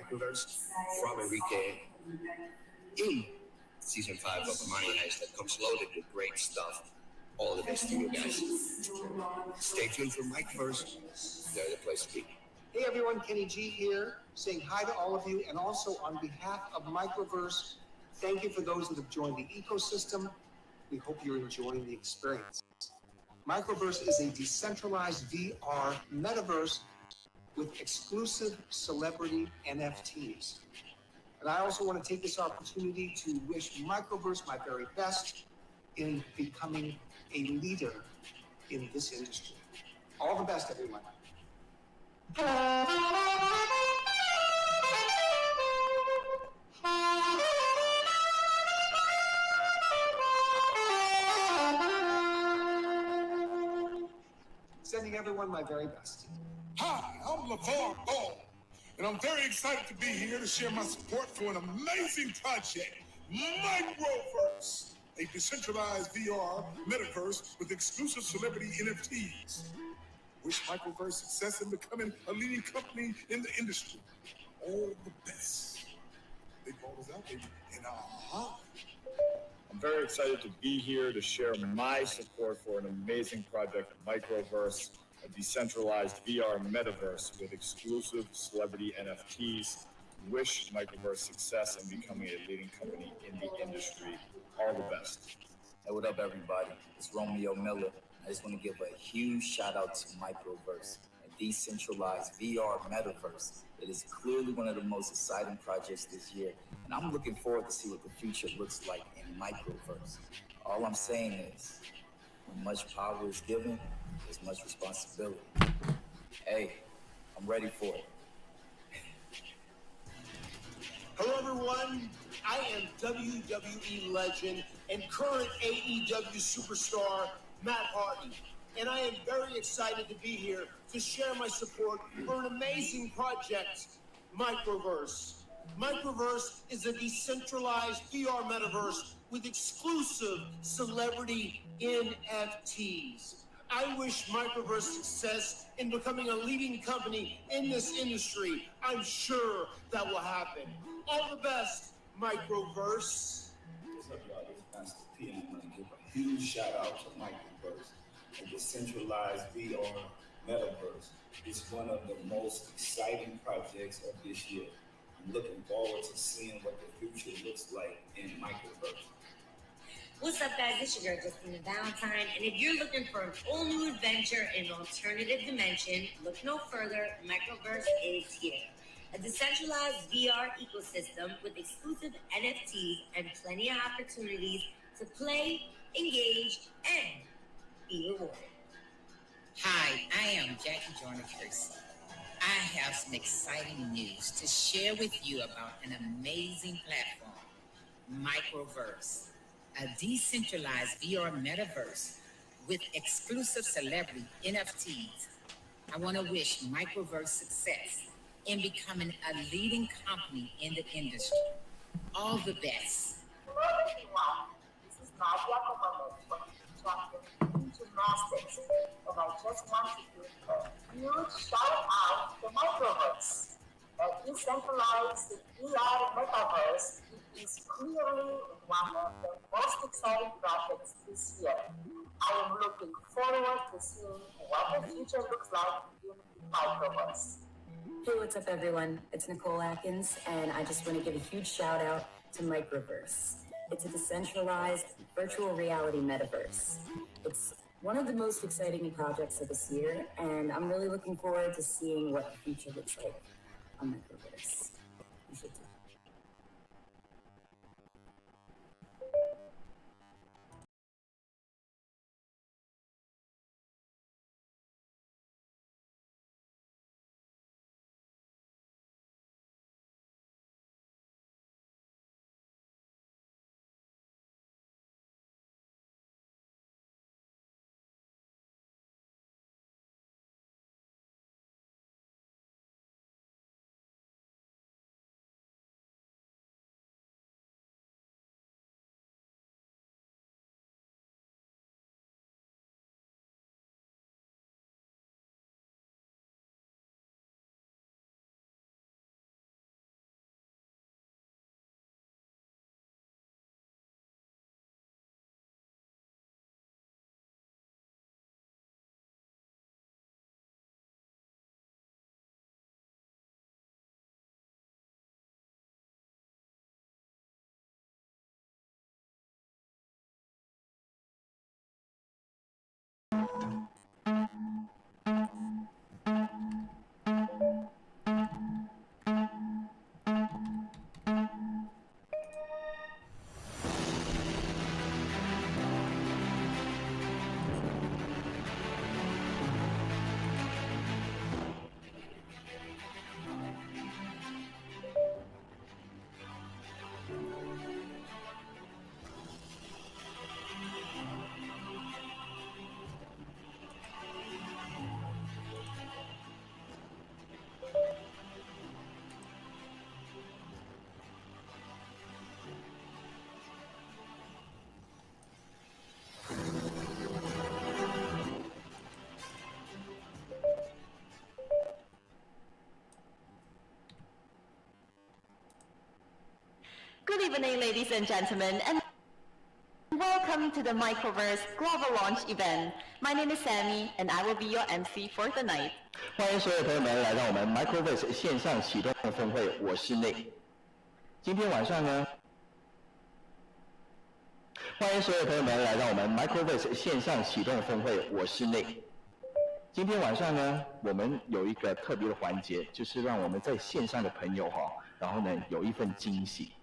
Microverse from Enrique in season 5 of Money Heist that comes loaded with great stuff. All the best to you guys. Stay tuned for Microverse. They're the place to be. Hey everyone, Kenny G here, saying hi to all of you, and also on behalf of Microverse, thank you for those that have joined the ecosystem. We hope you're enjoying the experience. Microverse is a decentralized VR metaverse with exclusive celebrity NFTs. And I also want to take this opportunity to wish Microverse my very best in becoming a leader in this industry. All the best, everyone. Sending everyone my very best. Hi, I'm LeVar Ball, and I'm very excited to be here to share my support for an amazing project, Microverse, a decentralized VR metaverse with exclusive celebrity NFTs. Wish Microverse success in becoming a leading company in the industry. All the best. Big ball is out, baby. And I'm very excited to be here to share my support for an amazing project, Microverse, a decentralized VR metaverse with exclusive celebrity NFTs. Wish Microverse success in becoming a leading company in the industry. All the best. Hey, what up, everybody? It's Romeo Miller. I just want to give a huge shout out to Microverse, a decentralized VR metaverse. It is clearly one of the most exciting projects this year, and I'm looking forward to see what the future looks like in Microverse. All I'm saying is, when much power is given, there's much responsibility. Hey, I'm ready for it. Hello, everyone. I am WWE legend and current AEW superstar Matt Hardy, and I am very excited to be here to share my support for an amazing project, Microverse. Microverse is a decentralized VR metaverse with exclusive celebrity NFTs. I wish Microverse success in becoming a leading company in this industry. I'm sure that will happen. All the best, Microverse. What's up, y'all? This is Master P, and I'm going to give a huge shout out to Microverse, a decentralized VR metaverse. It's one of the most exciting projects of this year. I'm looking forward to seeing what the future looks like in Microverse. What's up, guys? It's your girl, Justina Valentine, and if you're looking for an all-new adventure in an alternative dimension, look no further. Microverse is here. A decentralized VR ecosystem with exclusive NFTs and plenty of opportunities to play, engage, and be rewarded. Hi, I am Jackie Joyner-Kersee. I have some exciting news to share with you about an amazing platform, Microverse, a decentralized VR metaverse with exclusive celebrity NFTs. I want to wish Microverse success in becoming a leading company in the industry. All the best. Hello everyone, this is Nadia Komanet from Champion Gymnastics, and I just want to give a huge shout out to Microverse. A decentralized VR metaverse is clearly one of the most exciting projects this year. I am looking forward to seeing what the future looks like in Microverse. Hey, what's up, everyone? It's Nicole Atkins, and I just want to give a huge shout out to Microverse. It's a decentralized virtual reality metaverse. It's one of the most exciting projects of this year, and I'm really looking forward to seeing what the future looks like on Microverse. You should too. Good evening, ladies and gentlemen, and welcome to the Microverse Global Launch event. My name is Sammy, and I will be your MC for the night. 欢迎所有朋友们来到我们 Microverse 线上启动峰会，我是内。今天晚上呢，欢迎所有朋友们来到我们 Microverse 线上启动峰会，我是内。今天晚上呢，我们有一个特别的环节，就是让我们在线上的朋友然后呢有一份惊喜。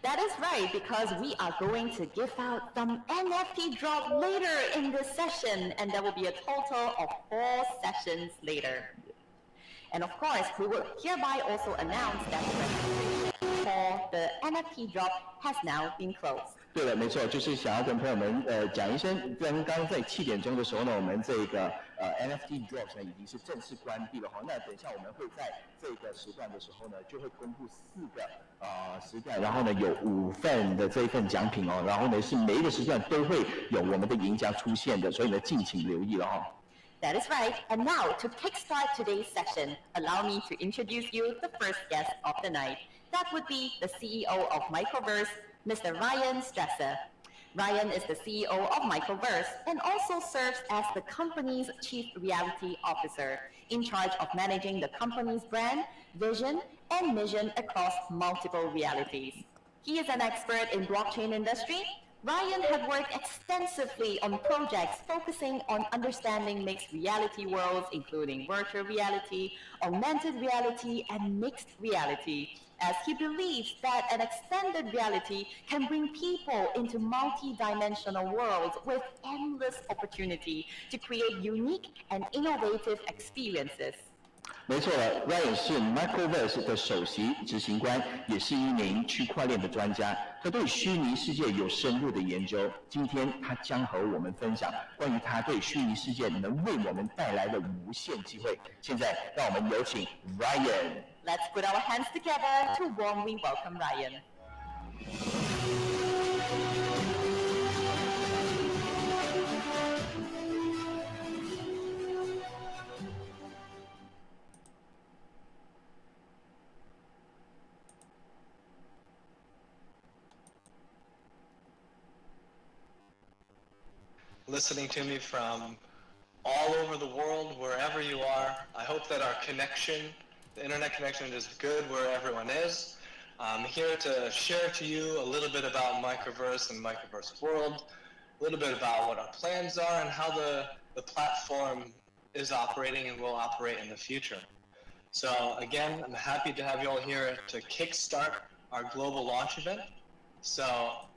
That is right, because we are going to give out some NFT drop later in this session, and there will be a total of 4 sessions later. And of course, we will hereby also announce that the registration for the NFT drop has now been closed. 对了，没错，就是想要跟朋友们讲一声，刚刚在7点钟的时候呢，我们这个NFT drop 呢已经是正式关闭了那等一下我们会在这个时段的时候呢，就会公布4个时段，然后呢有5份的这一份奖品然后呢是每一个时段都会有我们的赢家出现的，所以呢敬请留意了That is right. And now, to kickstart today's session, allow me to introduce you the first guest of the night. That would be the CEO of Microverse, Mr. Ryan Stresser. Ryan is the CEO of Microverse and also serves as the company's Chief Reality Officer, in charge of managing the company's brand, vision, and mission across multiple realities. He is an expert in blockchain industry. Ryan had worked extensively on projects focusing on understanding mixed reality worlds, including virtual reality, augmented reality, and mixed reality, as he believes that an extended reality can bring people into multi-dimensional worlds with endless opportunity to create unique and innovative experiences. 没错了 ，Ryan 是 Microverse 的首席执行官，也是一名区块链的专家。他对虚拟世界有深入的研究。今天他将和我们分享关于他对虚拟世界能为我们带来的无限机会。现在，让我们有请 Ryan。Let's put our hands together to warmly welcome Ryan. Listening to me from all over the world, wherever you are. I hope that our connection, the internet connection, is good where everyone is. I'm here to share to you a little bit about Microverse and Microverse World, a little bit about what our plans are and how the platform is operating and will operate in the future. So again, I'm happy to have you all here to kickstart our global launch event. So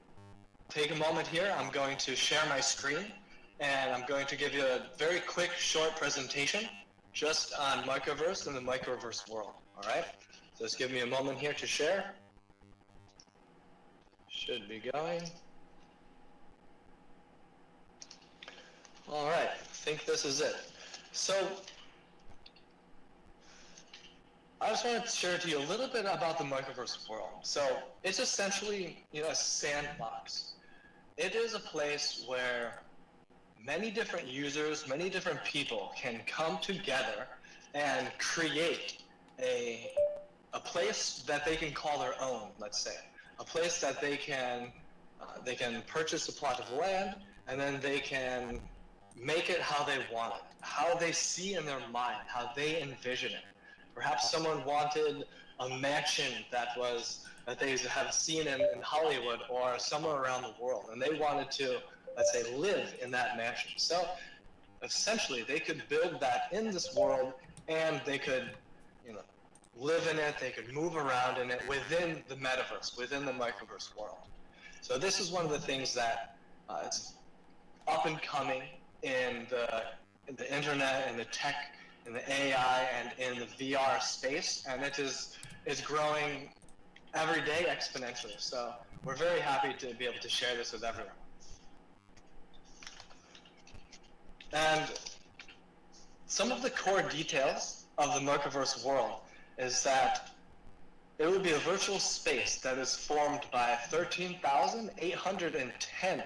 take a moment here. I'm going to share my screen, and I'm going to give you a very quick, short presentation just on Microverse and the Microverse world, all right? So just give me a moment here to share. Should be going. All right, I think this is it. So I just wanted to share to you a little bit about the Microverse world. So it's essentially, a sandbox. It is a place where many different users, many different people can come together and create a place that they can call their own, let's say. A place that they can purchase a plot of land, and then they can make it how they want it, how they see in their mind, how they envision it. Perhaps someone wanted a mansion that they have seen in Hollywood or somewhere around the world, and they wanted to, let's say, live in that mansion. So essentially, they could build that in this world, and they could, live in it. They could move around in it within the metaverse, within the Microverse world. So this is one of the things that is up and coming in the internet, in the tech, in the AI, and in the VR space, and it's growing every day exponentially. So we're very happy to be able to share this with everyone. And some of the core details of the Microverse world is that it would be a virtual space that is formed by 13,810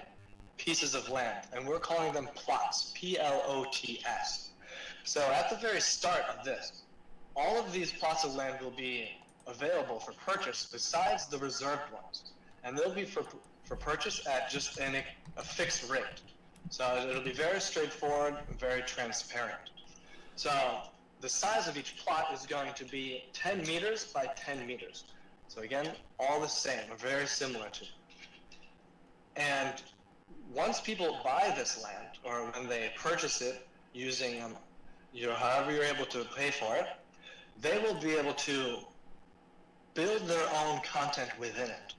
pieces of land, and we're calling them plots, P-L-O-T-S. So at the very start of this, all of these plots of land will be available for purchase besides the reserved ones. And they'll be for purchase at just a fixed rate. So it'll be very straightforward, very transparent. So the size of each plot is going to be 10 meters by 10 meters. So again, all the same, very similar to. And once people buy this land, or when they purchase it using, however you're able to pay for it, they will be able to build their own content within it.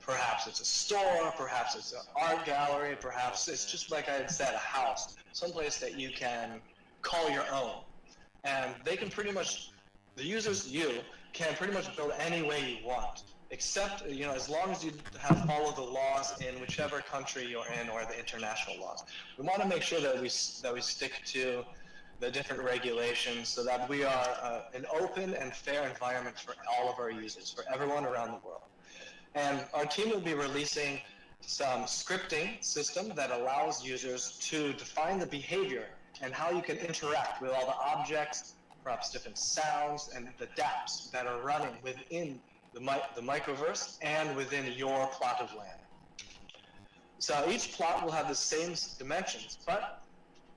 Perhaps it's a store, perhaps it's an art gallery, perhaps it's just like I had said, a house, someplace that you can call your own. And they can pretty much, the users, you, can pretty much build any way you want, except, as long as you have followed the laws in whichever country you're in or the international laws. We want to make sure that we stick to the different regulations so that we are an open and fair environment for all of our users, for everyone around the world. And our team will be releasing some scripting system that allows users to define the behavior and how you can interact with all the objects, perhaps different sounds, and the dApps that are running within the microverse and within your plot of land. So each plot will have the same dimensions, but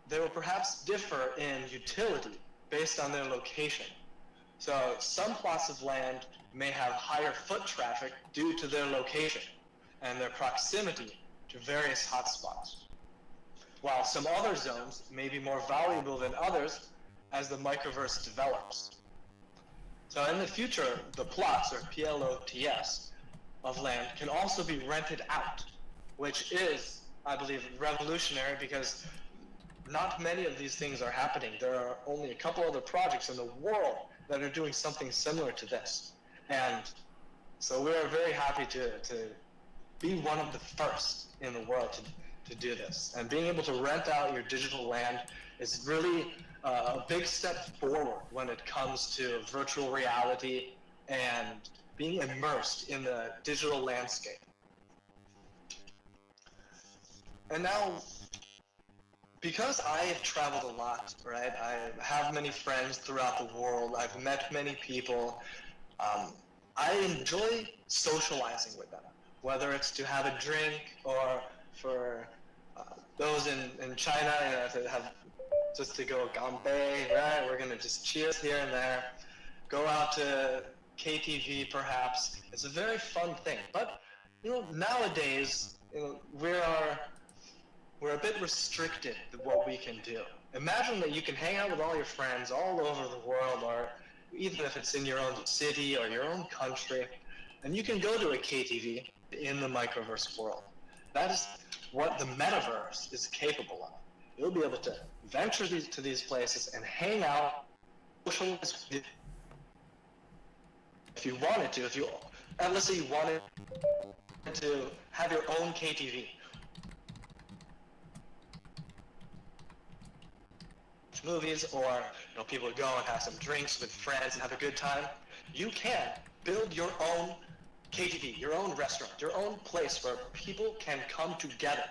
they will perhaps differ in utility based on their location. So some plots of land may have higher foot traffic due to their location and their proximity to various hotspots, while some other zones may be more valuable than others as the microverse develops. So in the future, the plots, or PLOTS, of land can also be rented out, which is, I believe, revolutionary because not many of these things are happening. There are only a couple other projects in the world that are doing something similar to this. And so we are very happy to be one of the first in the world to do this. And being able to rent out your digital land is really a big step forward when it comes to virtual reality and being immersed in the digital landscape. And now, because I have traveled a lot, right? I have many friends throughout the world. I've met many people. I enjoy socializing with them, whether it's to have a drink or for those in China, to have just to go ganbei, right? We're gonna just cheers here and there, go out to KTV perhaps. It's a very fun thing. But nowadays, we're a bit restricted to what we can do. Imagine that you can hang out with all your friends all over the world, or even if it's in your own city or your own country, and you can go to a KTV in the microverse world. That is what the metaverse is capable of. You'll be able to venture to these places and hang out, socialize if you wanted to. And let's say you wanted to have your own KTV. Movies, or people go and have some drinks with friends and have a good time. You can build your own KTV, your own restaurant, your own place where people can come together,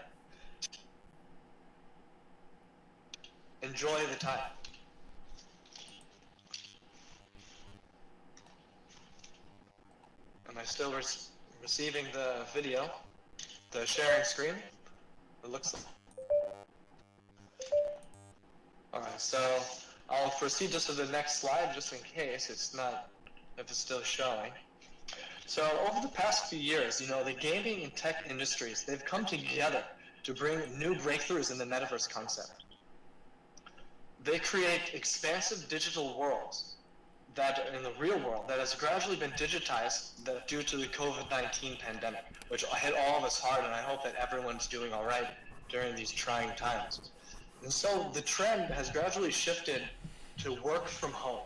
enjoy the time. Am I still receiving the video, the sharing screen? It looks like. Alright, so I'll proceed just to the next slide, just in case if it's still showing. So over the past few years, the gaming and tech industries, they've come together to bring new breakthroughs in the metaverse concept. They create expansive digital worlds that in the real world that has gradually been digitized due to the COVID-19 pandemic, which hit all of us hard, and I hope that everyone's doing all right during these trying times. And so the trend has gradually shifted to work from home.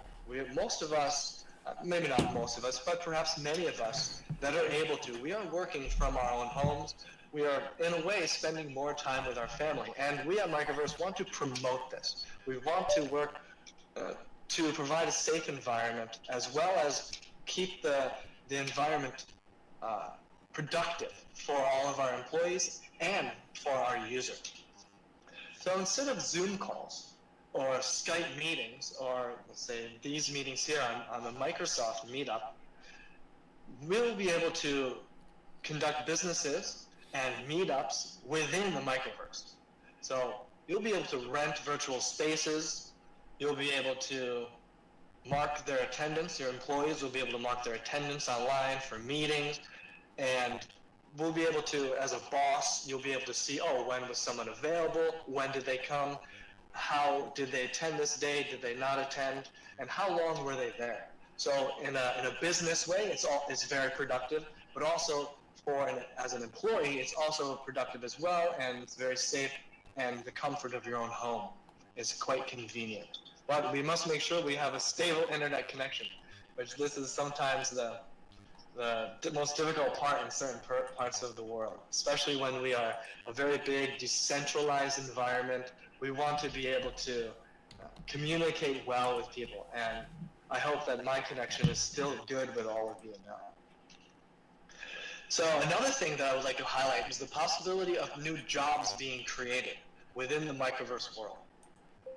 Most of us, maybe not most of us, but perhaps many of us that are able to, we are working from our own homes. We are, in a way, spending more time with our family. And we at Microverse want to promote this. We want to work to provide a safe environment, as well as keep the environment productive for all of our employees and for our users. So instead of Zoom calls or Skype meetings, or let's say these meetings here on the Microsoft meetup, we'll be able to conduct businesses and meetups within the microverse. So you'll be able to rent virtual spaces. You'll be able to mark their attendance. Your employees will be able to mark their attendance online for meetings. And we'll be able to, as a boss, you'll be able to see, oh, when was someone available? When did they come? How did they attend this day? Did they not attend? And how long were they there? So in a business way, it's very productive, but also as an employee, it's also productive as well, and it's very safe, and the comfort of your own home is quite convenient. But we must make sure we have a stable internet connection, which this is sometimes the most difficult part in certain parts of the world, especially when we are a very big decentralized environment. We want to be able to communicate well with people, and I hope that my connection is still good with all of you now. So another thing that I would like to highlight is the possibility of new jobs being created within the microverse world.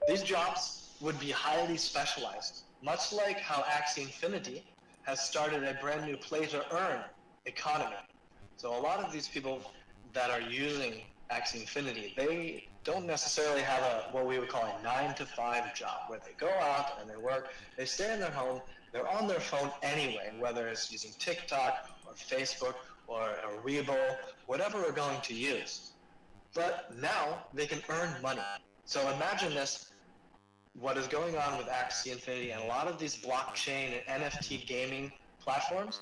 These jobs would be highly specialized, much like how Axie Infinity has started a brand new play-to-earn economy. So a lot of these people that are using Axie Infinity, they don't necessarily have what we would call a 9-to-5 job, where they go out and they work, they stay in their home, they're on their phone anyway, whether it's using TikTok or Facebook or a Weibo, whatever we're going to use. But now they can earn money. So imagine this, what is going on with Axie Infinity and a lot of these blockchain and NFT gaming platforms,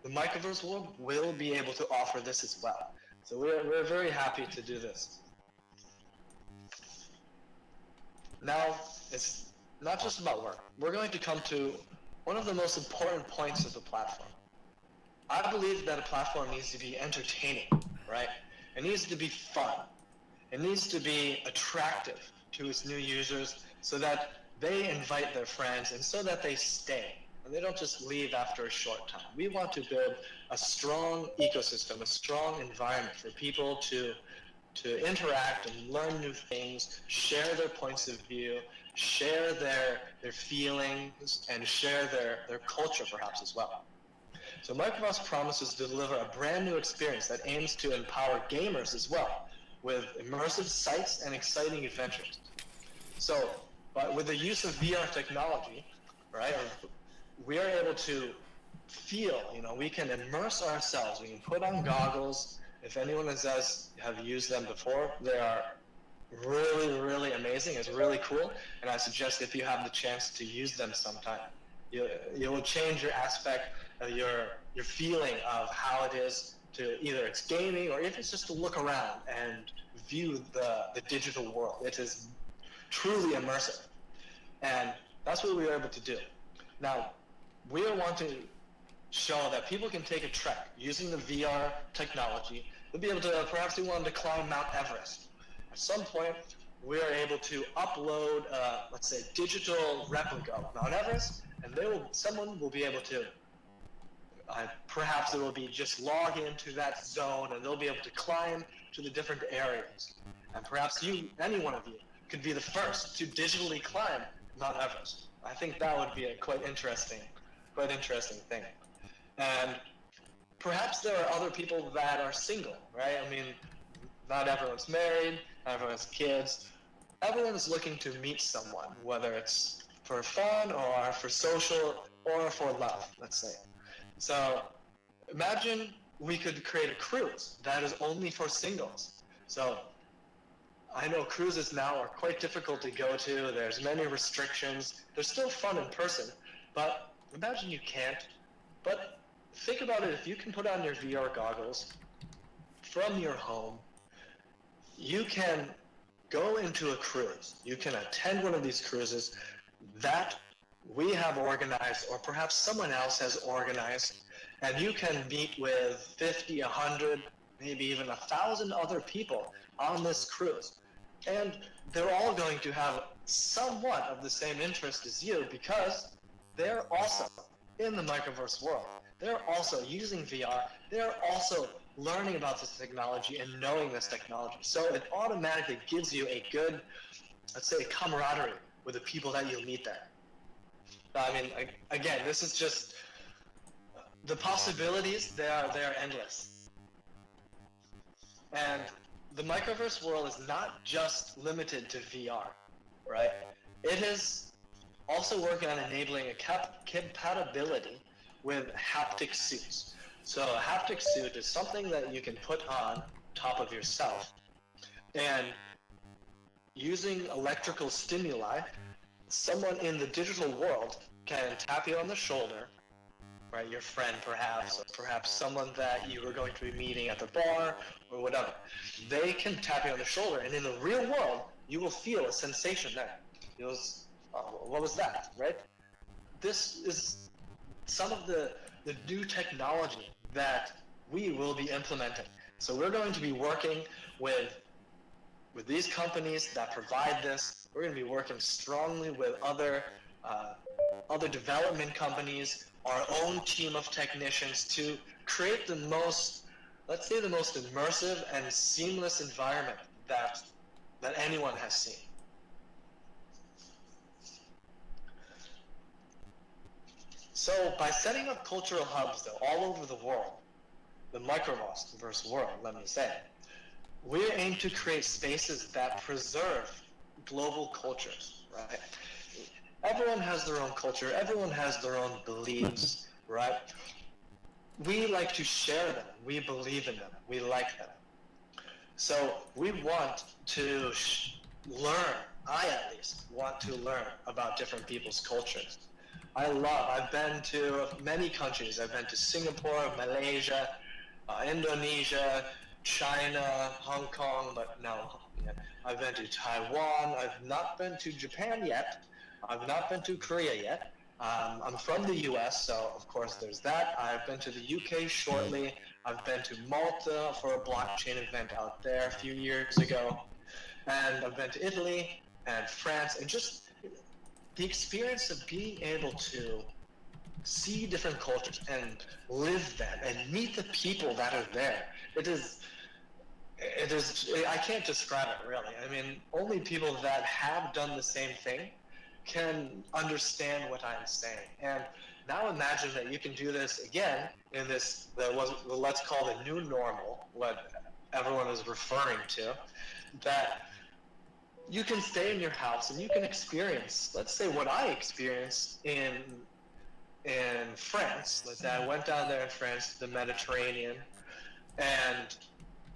the microverse world will be able to offer this as well. So we're very happy to do this. Now, it's not just about work. We're going to come to one of the most important points of the platform. I believe that a platform needs to be entertaining, right? It needs to be fun. It needs to be attractive to its new users so that they invite their friends and so that they stay and they don't just leave after a short time. We want to build a strong ecosystem, a strong environment for people to interact and learn new things, share their points of view, share their feelings, and share their culture perhaps as well. So Microverse promises to deliver a brand new experience that aims to empower gamers as well, with immersive sites and exciting adventures. So, but with the use of VR technology, right, we are able to feel, we can immerse ourselves, we can put on goggles. If anyone have used them before, they are really, really amazing. It's really cool, and I suggest if you have the chance to use them sometime, you will change your aspect, your feeling of how it is to either it's gaming or if it's just to look around and view the digital world. It is truly immersive, and that's what we were able to do. Now, we want to show that people can take a trek using the VR technology. They'll be able to perhaps they want to climb Mount Everest. At some point, we are able to upload, let's say, digital replica of Mount Everest, and someone will be able to, perhaps it will be just log into that zone, and they'll be able to climb to the different areas. And perhaps any one of you, could be the first to digitally climb Mount Everest. I think that would be a quite interesting thing. And perhaps there are other people that are single, right? I mean, not everyone's married, not everyone has kids. Everyone's looking to meet someone, whether it's for fun or for social or for love, let's say. So imagine we could create a cruise that is only for singles. So I know cruises now are quite difficult to go to. There's many restrictions. They're still fun in person, but imagine you can't. But think about it, if you can put on your VR goggles from your home, you can go into a cruise. You can attend one of these cruises that we have organized, or perhaps someone else has organized, and you can meet with 50, 100, maybe even 1,000 other people on this cruise. And they're all going to have somewhat of the same interest as you because they're also in the microverse world. They're also using VR. They're also learning about this technology and knowing this technology. So it automatically gives you a good, let's say, camaraderie with the people that you'll meet there. I mean, again, this is just the possibilities, they are endless. And the microverse world is not just limited to VR, right? It is also working on enabling a compatibility with haptic suits. So a haptic suit is something that you can put on top of yourself, and using electrical stimuli, someone in the digital world can tap you on the shoulder, right? Your friend perhaps, or perhaps someone that you were going to be meeting at the bar or whatever. They can tap you on the shoulder, and in the real world, you will feel a sensation there. What was that, right? This is some of the new technology that we will be implementing. So we're going to be working with these companies that provide this. We're going to be working strongly with other development companies, our own team of technicians, to create the most, let's say, the most immersive and seamless environment that anyone has seen. So by setting up cultural hubs, though, all over the world, the Microverse world, let me say, we aim to create spaces that preserve global cultures, right? Everyone has their own culture, everyone has their own beliefs, right? We like to share them, we believe in them, we like them. So we want to learn, I at least want to learn about different people's cultures. I've been to many countries. I've been to Singapore, Malaysia, Indonesia, China, Hong Kong, but no, I've been to Taiwan. I've not been to Japan yet. I've not been to Korea yet. I'm from the US, so of course there's that. I've been to the UK shortly. I've been to Malta for a blockchain event out there a few years ago. And I've been to Italy and France, and just the experience of being able to see different cultures and live them and meet the people that are there. It is, I can't describe it really. I mean, only people that have done the same thing can understand what I'm saying. And now imagine that you can do this again in this, let's call the new normal, what everyone is referring to, that you can stay in your house and you can experience, let's say what I experienced in France. Let's say I went down there in France, the Mediterranean, and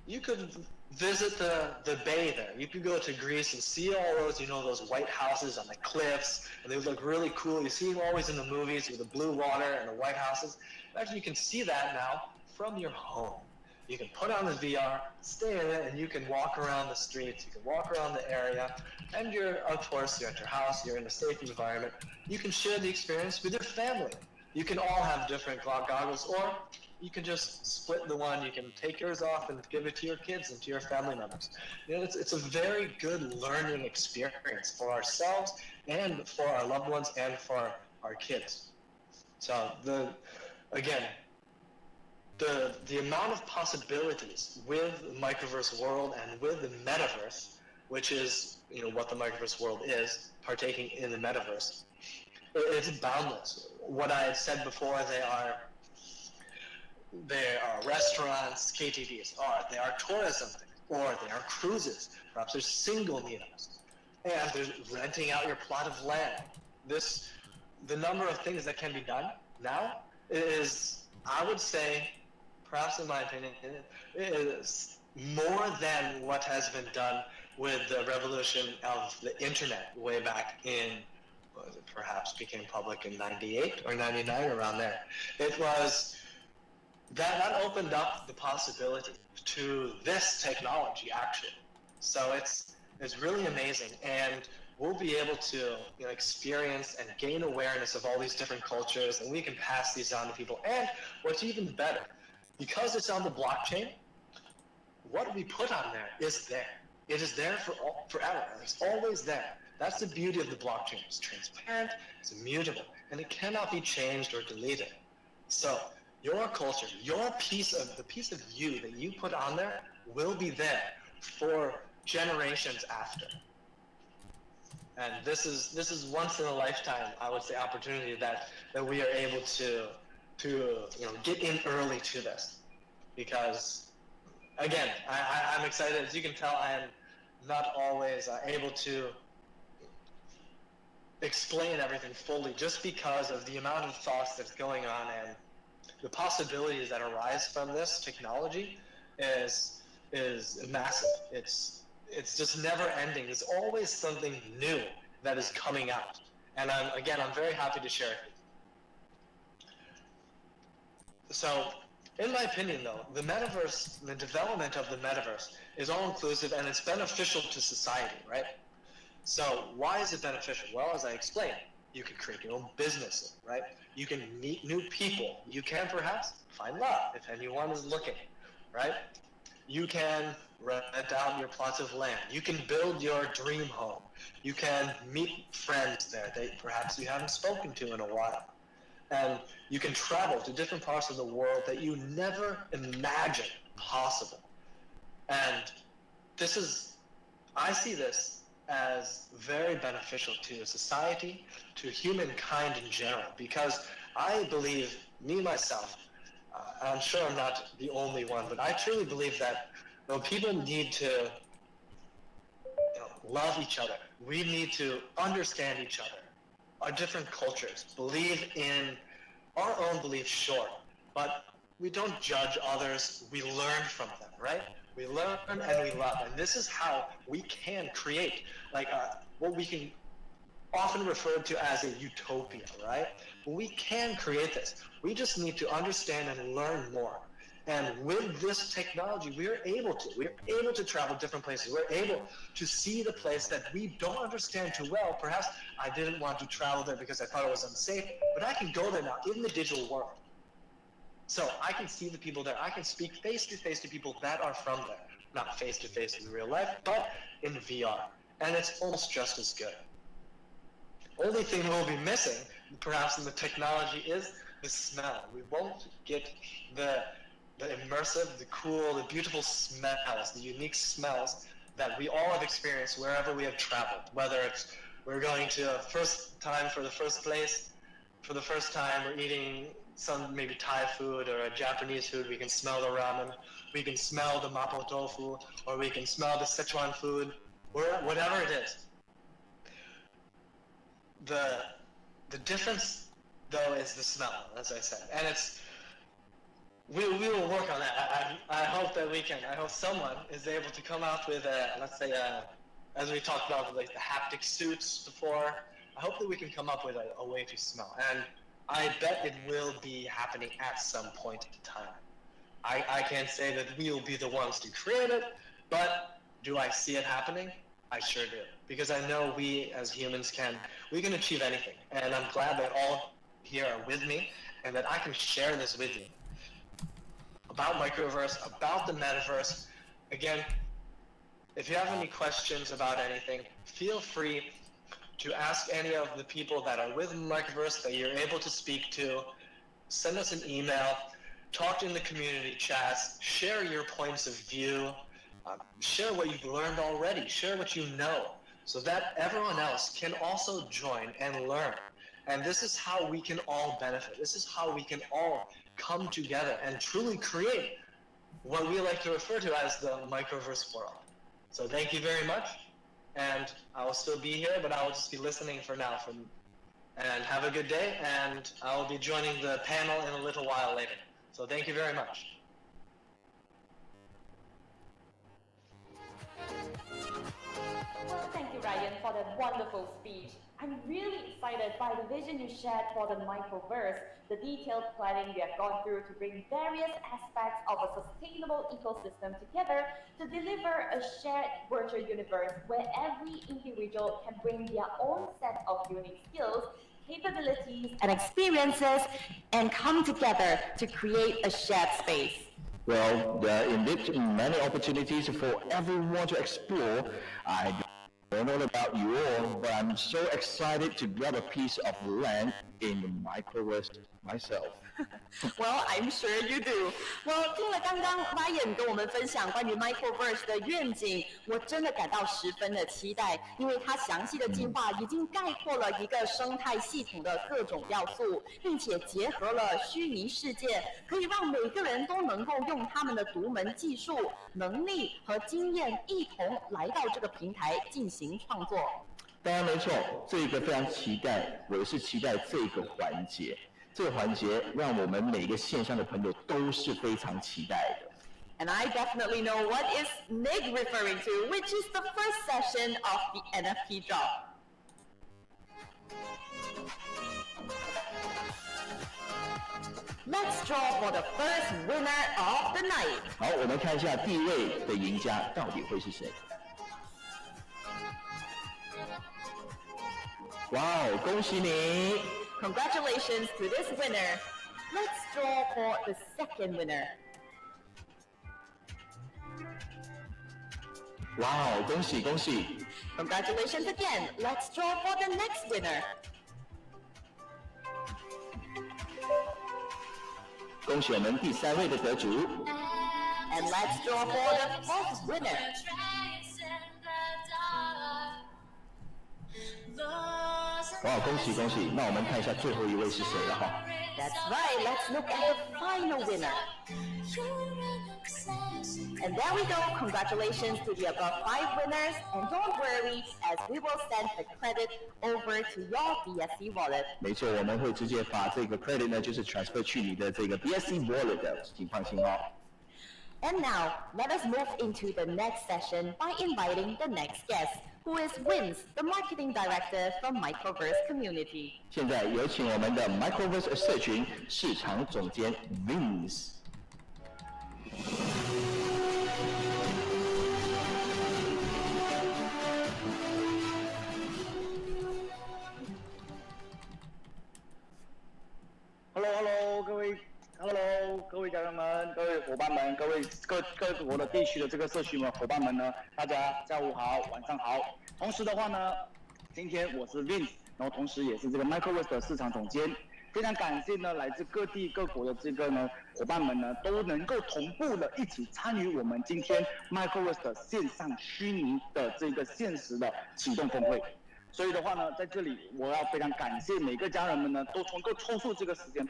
you could visit the bay there. You could go to Greece and see all those, those white houses on the cliffs, and they look really cool. You see them always in the movies with the blue water and the white houses. Actually, you can see that now from your home. You can put on the VR, stay in it, and you can walk around the streets, you can walk around the area, and you're at your house, you're in a safe environment. You can share the experience with your family. You can all have different goggles, or you can just split the one. You can take yours off and give it to your kids and to your family members. It's a very good learning experience for ourselves and for our loved ones and for our kids. So the amount of possibilities with the Microverse world and with the Metaverse, which is what the Microverse world is, partaking in the Metaverse, it's boundless. What I had said before, they are restaurants, KTVs, they are tourism things, or they are cruises. Perhaps there's single meetups, and there's renting out your plot of land. The number of things that can be done now is, I would say, perhaps in my opinion, it is more than what has been done with the revolution of the internet way back in, perhaps became public in 98 or 99, around there. It was, that opened up the possibility to this technology, actually. So it's really amazing, and we'll be able to experience and gain awareness of all these different cultures, and we can pass these on to people. And what's even better, because it's on the blockchain, what we put on there is there. It is there forever. It's always there. That's the beauty of the blockchain. It's transparent, it's immutable, and it cannot be changed or deleted. So your culture, the piece of you that you put on there will be there for generations after. And this is once in a lifetime, I would say, opportunity that we are able to to get in early to this, because again, I'm excited. As you can tell, I am not always able to explain everything fully, just because of the amount of thoughts that's going on and the possibilities that arise from this technology is massive. It's just never ending. There's always something new that is coming out, and I'm very happy to share it. So, in my opinion, though, the metaverse, the development of the metaverse is all-inclusive and it's beneficial to society, right? So, why is it beneficial? Well, as I explained, you can create your own business, right? You can meet new people. You can perhaps find love if anyone is looking, right? You can rent out your plots of land. You can build your dream home. You can meet friends there that perhaps you haven't spoken to in a while. And you can travel to different parts of the world that you never imagined possible. And I see this as very beneficial to society, to humankind in general, because I believe, me myself, I'm sure I'm not the only one, but I truly believe that people need to love each other. We need to understand each other, our different cultures, believe in our own beliefs, sure, but we don't judge others, we learn from them, right? We learn and we love, and this is how we can create what we can often refer to as a utopia, right? We can create this. We just need to understand and learn more. And with this technology, we're able to travel different places. We're able to see the place that we don't understand too well. Perhaps I didn't want to travel there because I thought it was unsafe, but I can go there now in the digital world. So I can see the people there. I can speak face-to-face to people that are from there. Not face-to-face in real life, but in VR. And it's almost just as good. Only thing we'll be missing, perhaps in the technology, is the smell. We won't get the immersive, the cool, the beautiful smells, the unique smells that we all have experienced wherever we have traveled. Whether it's we're going to first time for the first place, for the first time we're eating some maybe Thai food or a Japanese food, we can smell the ramen, we can smell the mapo tofu, or we can smell the Sichuan food, or whatever it is. The difference, though, is the smell, as I said, and we will work on that. I hope that we can. I hope someone is able to come out with as we talked about like the haptic suits before. I hope that we can come up with a way to smell, and I bet it will be happening at some point in time. I can't say that we will be the ones to create it, but do I see it happening? I sure do, because I know we as humans we can achieve anything, and I'm glad that all here are with me, and that I can share this with you about Microverse, about the metaverse. Again, if you have any questions about anything, feel free to ask any of the people that are with Microverse that you're able to speak to. Send us an email, talk in the community chats, share your points of view, share what you've learned already, share what you know, so that everyone else can also join and learn. And this is how we can all benefit. This is how we can all come together and truly create what we like to refer to as the Microverse world. So thank you very much, and I will still be here, but I will just be listening for now. And have a good day, and I will be joining the panel in a little while later. So thank you very much. Well, thank you, Ryan, for that wonderful speech. I'm really excited by the vision you shared for the Microverse, the detailed planning you have gone through to bring various aspects of a sustainable ecosystem together to deliver a shared virtual universe where every individual can bring their own set of unique skills, capabilities, and experiences and come together to create a shared space. Well, there are indeed many opportunities for everyone to explore. I don't know about you all, but I'm so excited to grab a piece of land in the Microverse myself. Well, I'm sure you do. Well, 听了刚刚 Ryan 跟我们分享关于 Microverse 的愿景，我真的感到十分的期待，因为它详细的计划已经概括了一个生态系统的各种要素，并且结合了虚拟世界，可以让每个人都能够用他们的独门技术、能力和经验一同来到这个平台进行创作。当然没错，这个非常期待，我也是期待这个环节。这个环节让我们每个线上的朋友都是非常期待的。And I definitely know what is Nick referring to, which is the first session of the NFT drop. Let's draw for the first winner of the night. 好，我们看一下第一位的赢家到底会是谁。哇哦，恭喜你！ Congratulations to this winner. Let's draw for the second winner. 哇哦，恭喜恭喜！ Congratulations again. Let's draw for the next winner. 恭喜我们第三位的得主。And let's draw for the fourth winner. 哇，恭喜恭喜！那我们看一下最后一位是谁了哈。That's right. Let's look at the final winner. And there we go. Congratulations to the above 5 winners. And don't worry, as we will send the credit over to your BSC wallet. 没错，我们会直接把这个 credit 呢，就是 transfer 去你的这个 BSC wallet 的，请放心哦。And now, let us move into the next session by inviting the next guest, who is Vince, the marketing director from Microverse Community. 现在有请我们的 Microverse 社群市场总监 Vince。Hello， 各位家人们，各位伙伴们，各国的地区的这个社区们伙伴们呢，大家下午好，晚上好。同时的话呢，今天我是 Vince， 然后同时也是这个 Microverse 的市场总监。非常感谢呢，来自各地各国的这个呢伙伴们呢，都能够同步的一起参与我们今天 Microverse 的线上虚拟的这个限时的启动峰会。所以的话呢，在这里我要非常感谢每个家人们呢，都能够抽出这个时间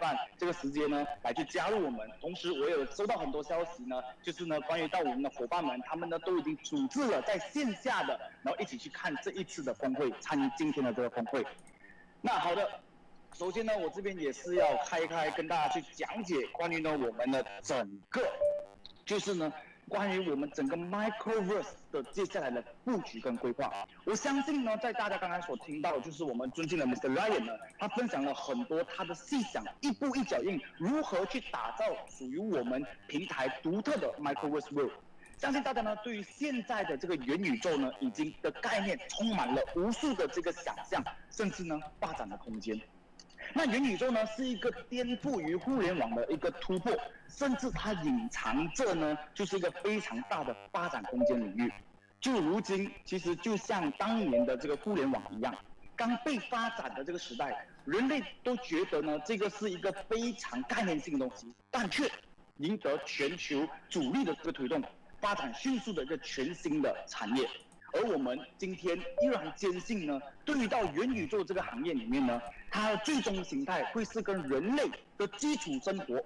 呢，来去加入我们。同时，我也有收到很多消息呢，就是呢，关于到我们的伙伴们，他们呢都已经组织了在线下的，然后一起去看这一次的峰会，参与今天的这个峰会。那好的，首先呢，我这边也是要开跟大家去讲解关于呢我们的整个，就是呢。关于我们整个 Microverse 的接下来的布局跟规划，我相信呢，在大家刚才所听到的，就是我们尊敬的 Mr. Ryan 呢，他分享了很多他的细想，一步一脚印，如何去打造属于我们平台独特的 Microverse World。相信大家呢，对于现在的这个元宇宙呢，已经的概念充满了无数的这个想象，甚至呢发展的空间。那元宇宙呢，是一个颠覆于互联网的一个突破，甚至它隐藏着呢，就是一个非常大的发展空间领域。就如今，其实就像当年的这个互联网一样，刚被发展的这个时代，人类都觉得呢，这个是一个非常概念性的东西，但却赢得全球主力的这个推动，发展迅速的一个全新的产业。而我们今天依然坚信呢，对于到元宇宙这个行业里面呢，它的最终形态会是跟人类的基础生活，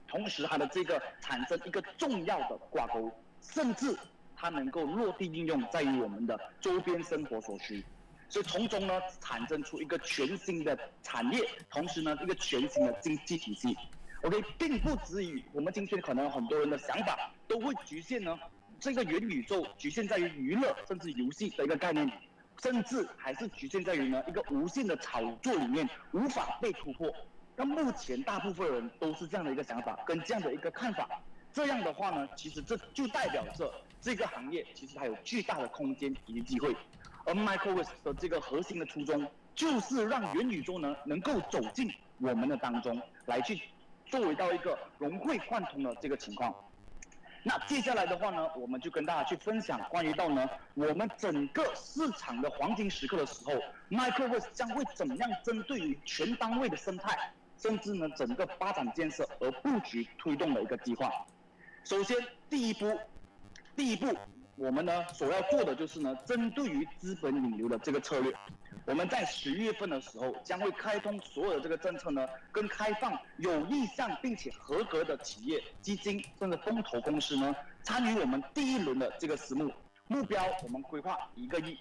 同时它的这个产生一个重要的挂钩，甚至它能够落地应用在于我们的周边生活所需，所以从中呢产生出一个全新的产业，同时呢一个全新的经济体系。OK， 并不止于我们今天可能很多人的想法都会局限呢。这个元宇宙局限在于娱乐甚至游戏的一个概念，甚至还是局限在于呢一个无限的炒作里面，无法被突破。那目前大部分人都是这样的一个想法跟这样的一个看法。这样的话呢，其实这就代表着这个行业其实还有巨大的空间以及机会。而 Microverse 的这个核心的初衷，就是让元宇宙呢能够走进我们的当中，来去作为到一个融会贯通的这个情况。那接下来的话呢，我们就跟大家去分享关于到呢我们整个市场的黄金时刻的时候 ，Microverse 将会怎么样针对于全方位的生态，甚至呢整个发展建设而布局推动的一个计划。首先，第一步，我们呢所要做的就是呢，针对于资本引流的这个策略，我们在11月份的时候将会开通所有的这个政策呢，跟开放有意向并且合格的企业、基金甚至风投公司呢，参与我们第一轮的这个私募目标，我们规划1个亿。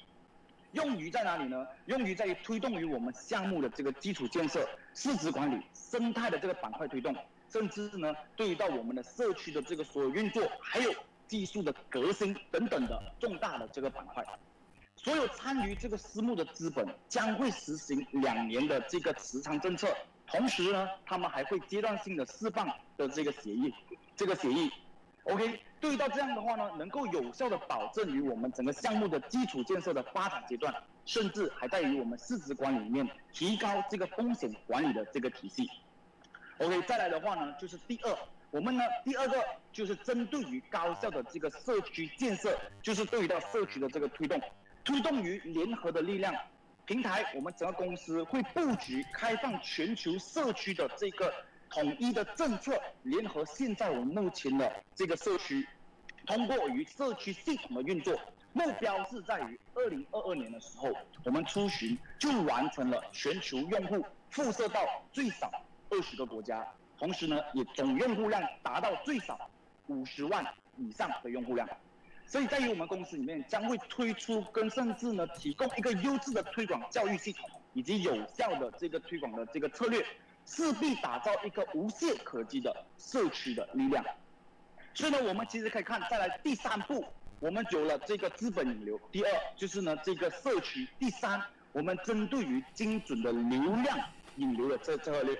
用于在哪里呢？用于在于推动于我们项目的这个基础建设、市值管理、生态的这个板块推动，甚至呢，对于到我们的社区的这个所有运作，还有技术的革新等等的重大的这个板块。所有参与这个私募的资本将会实行2年的这个持仓政策，同时呢，他们还会阶段性的释放的这个协议。OK， 对于到这样的话呢，能够有效的保证于我们整个项目的基础建设的发展阶段，甚至还在于我们市值管理里面提高这个风险管理的这个体系。OK， 再来的话呢，就是第二个就是针对于高效的这个社区建设，就是对于到社区的这个推动于联合的力量平台，我们整个公司会布局开放全球社区的这个统一的政策，联合现在我们目前的这个社区，通过于社区系统的运作，目标是在于2022年的时候，我们初旬就完成了全球用户辐射到最少20个国家，同时呢，也总用户量达到最少50万以上的用户量。所以在于我们公司里面将会推出跟甚至呢提供一个优质的推广教育系统，以及有效的这个推广的这个策略，势必打造一个无懈可击的社区的力量。所以呢，我们其实可以看，再来第3步，我们有了这个资本引流，第2就是呢这个社区，第3我们针对于精准的流量引流的这策略。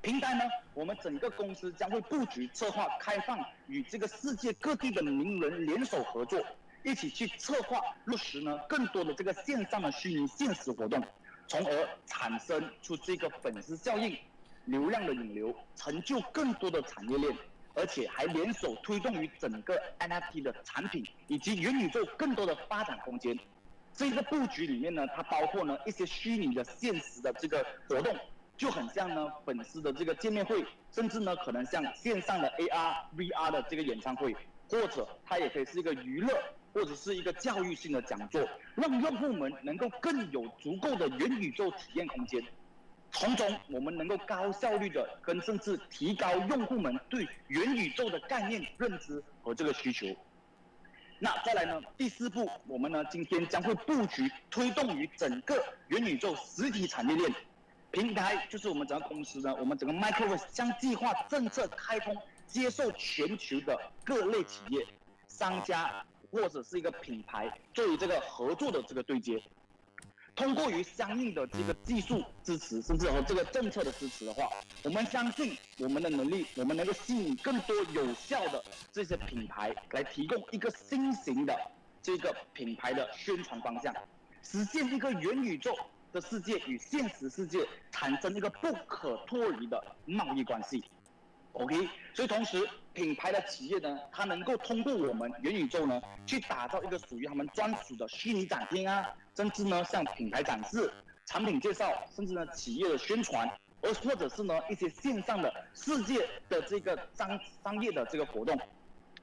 平台呢，我们整个公司将会布局策划开放与这个世界各地的名人联手合作，一起去策划落实呢更多的这个线上的虚拟现实活动，从而产生出这个粉丝效应、流量的引流，成就更多的产业链，而且还联手推动于整个 NFT 的产品以及元宇宙更多的发展空间。这个布局里面呢，它包括呢一些虚拟的现实的这个活动。就很像呢粉丝的这个见面会，甚至呢可能像线上的 AR、VR 的这个演唱会，或者它也可以是一个娱乐或者是一个教育性的讲座，让用户们能够更有足够的元宇宙体验空间，从中我们能够高效率的跟甚至提高用户们对元宇宙的概念认知和这个需求。那再来呢，第4步，我们呢今天将会布局推动于整个元宇宙实体产业链。平台就是我们整个公司呢，我们整个 Microverse 将计划政策开通，接受全球的各类企业、商家或者是一个品牌作为这个合作的这个对接。通过于相应的这个技术支持，甚至和这个政策的支持的话，我们相信我们的能力，我们能够吸引更多有效的这些品牌来提供一个新型的这个品牌的宣传方向，实现一个元宇宙的世界与现实世界产生一个不可脱离的贸易关系。OK， 所以同时品牌的企业呢，它能够通过我们元宇宙呢，去打造一个属于他们专属的虚拟展厅啊，甚至呢像品牌展示、产品介绍，甚至呢企业的宣传，而或者是呢一些线上的世界的这个商业的这个活动。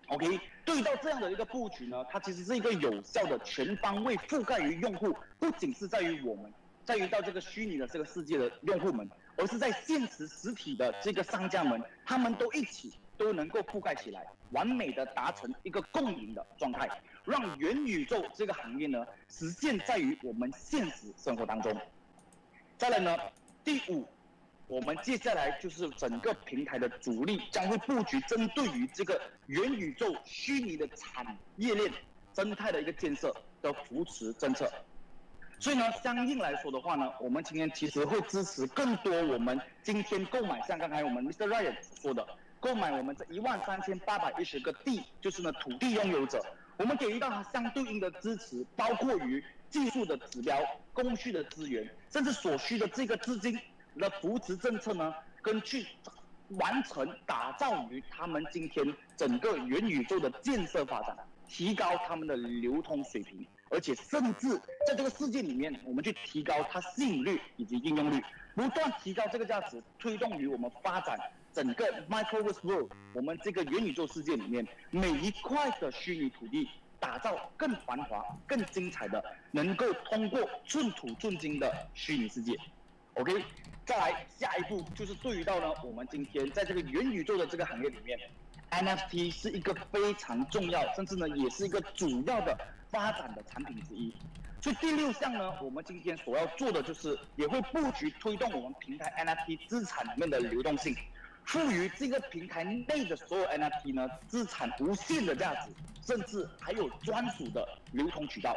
OK， 对于到这样的一个布局呢，它其实是一个有效的全方位覆盖于用户，不仅是在于我们。在于到这个虚拟的这个世界的用户们，而是在现实实体的这个商家们，他们都一起都能够覆盖起来，完美的达成一个共赢的状态，让元宇宙这个行业呢实现在于我们现实生活当中。再来呢，第5，我们接下来就是整个平台的主力将会布局针对于这个元宇宙虚拟的产业链生态的一个建设的扶持政策。所以呢，相应来说的话呢，我们今天其实会支持更多我们今天购买，像刚才我们 Mr. Ryan 说的，购买我们这13810个地，就是呢土地拥有者，我们给予到它相对应的支持，包括于技术的指标、工序的资源，甚至所需的这个资金的扶持政策呢，根据完成打造于他们今天整个元宇宙的建设发展，提高他们的流通水平，而且甚至在这个世界里面，我们去提高它吸引率以及应用率，不断提高这个价值，推动于我们发展整个 Microverse World， 我们这个元宇宙世界里面每一块的虚拟土地，打造更繁华、更精彩的，能够通过寸土寸金的虚拟世界。OK， 再来下一步就是对于到呢，我们今天在这个元宇宙的这个行业里面 ，NFT 是一个非常重要，甚至呢也是一个主要的发展的产品之一。所以第6项呢，我们今天所要做的就是也会布局推动我们平台 NFT 资产里面的流动性，赋予这个平台内的所有 NFT 呢资产无限的价值，甚至还有专属的流通渠道。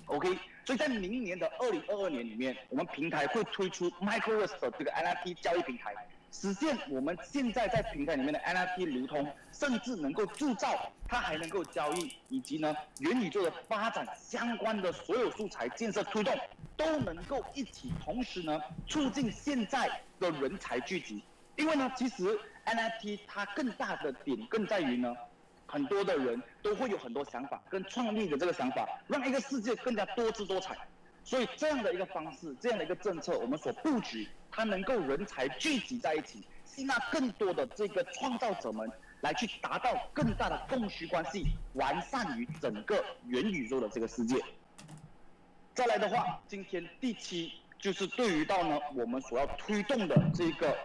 OK， 所以在明年的2022年里面，我们平台会推出 Microverse 的这个 NFT 交易平台，实现我们现在在平台里面的 NFT 流通，甚至能够铸造，它还能够交易，以及呢元宇宙的发展相关的所有素材建设推动，都能够一起同时呢促进现在的人才聚集。因为呢，其实 NFT 它更大的点更在于呢，很多的人都会有很多想法跟创立的这个想法，让一个世界更加多姿多彩。所以这样的一个方式，这样的一个政策，我们所布局，它能够人才聚集在一起，吸纳更多的这个创造者们，来去达到更大的供需关系，完善于整个元宇宙的这个世界。再来的话，今天第7就是对于到呢我们所要推动的这个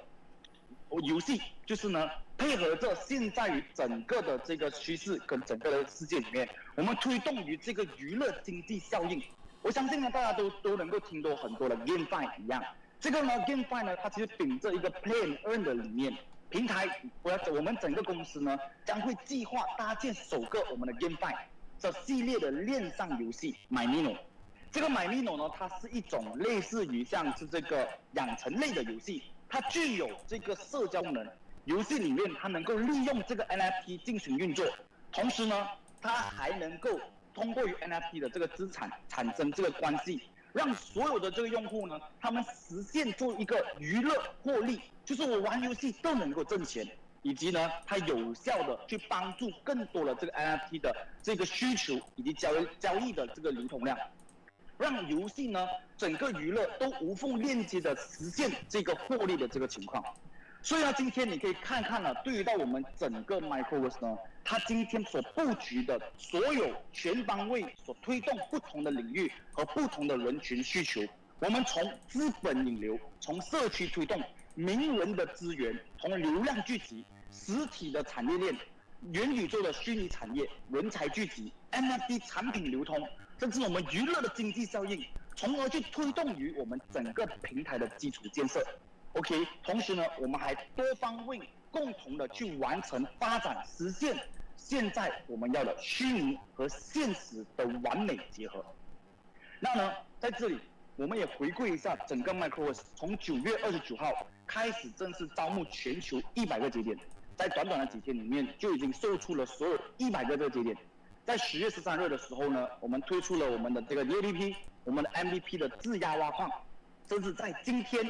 游戏，就是呢配合着现在于整个的这个趋势跟整个的世界里面，我们推动于这个娱乐经济效应。我相信呢，大家都能够听到很多的 GameFi 一样。这个呢 ，GameFi 呢，它其实秉着一个 Play and Earn 的理念。平台，我们整个公司呢，将会计划搭建首个我们的 GameFi 这系列的链上游戏 MyMino。这个 MyMino 呢，它是一种类似于像是这个养成类的游戏，它具有这个社交功能。游戏里面它能够利用这个 NFT 进行运作，同时呢，它还能够通过于 NFT 的这个资产产生这个关系，让所有的这个用户呢，他们实现做一个娱乐获利，就是我玩游戏都能够挣钱，以及呢，它有效的去帮助更多的这个 NFT 的这个需求以及交易的这个流通量，让游戏呢整个娱乐都无缝链接的实现这个获利的这个情况。所以呢，今天你可以看看呢，对于到我们整个 Microverse 呢，它今天所布局的所有全方位所推动不同的领域和不同的人群需求，我们从资本引流，从社区推动，名人的资源，从流量聚集，实体的产业链，元宇宙的虚拟产业，人才聚集 ，NFT 产品流通，甚至我们娱乐的经济效应，从而去推动于我们整个平台的基础建设。OK， 同时呢，我们还多方位共同的去完成发展，实现现在我们要的虚拟和现实的完美结合。那呢，在这里我们也回顾一下整个 Microverse， 从9月29号开始正式招募全球100个节点，在短短的几天里面就已经售出了所有100个这个节点。在10月13日的时候呢，我们推出了我们的这个 EADP， 我们的 MVP 的质押挖矿，甚至在今天。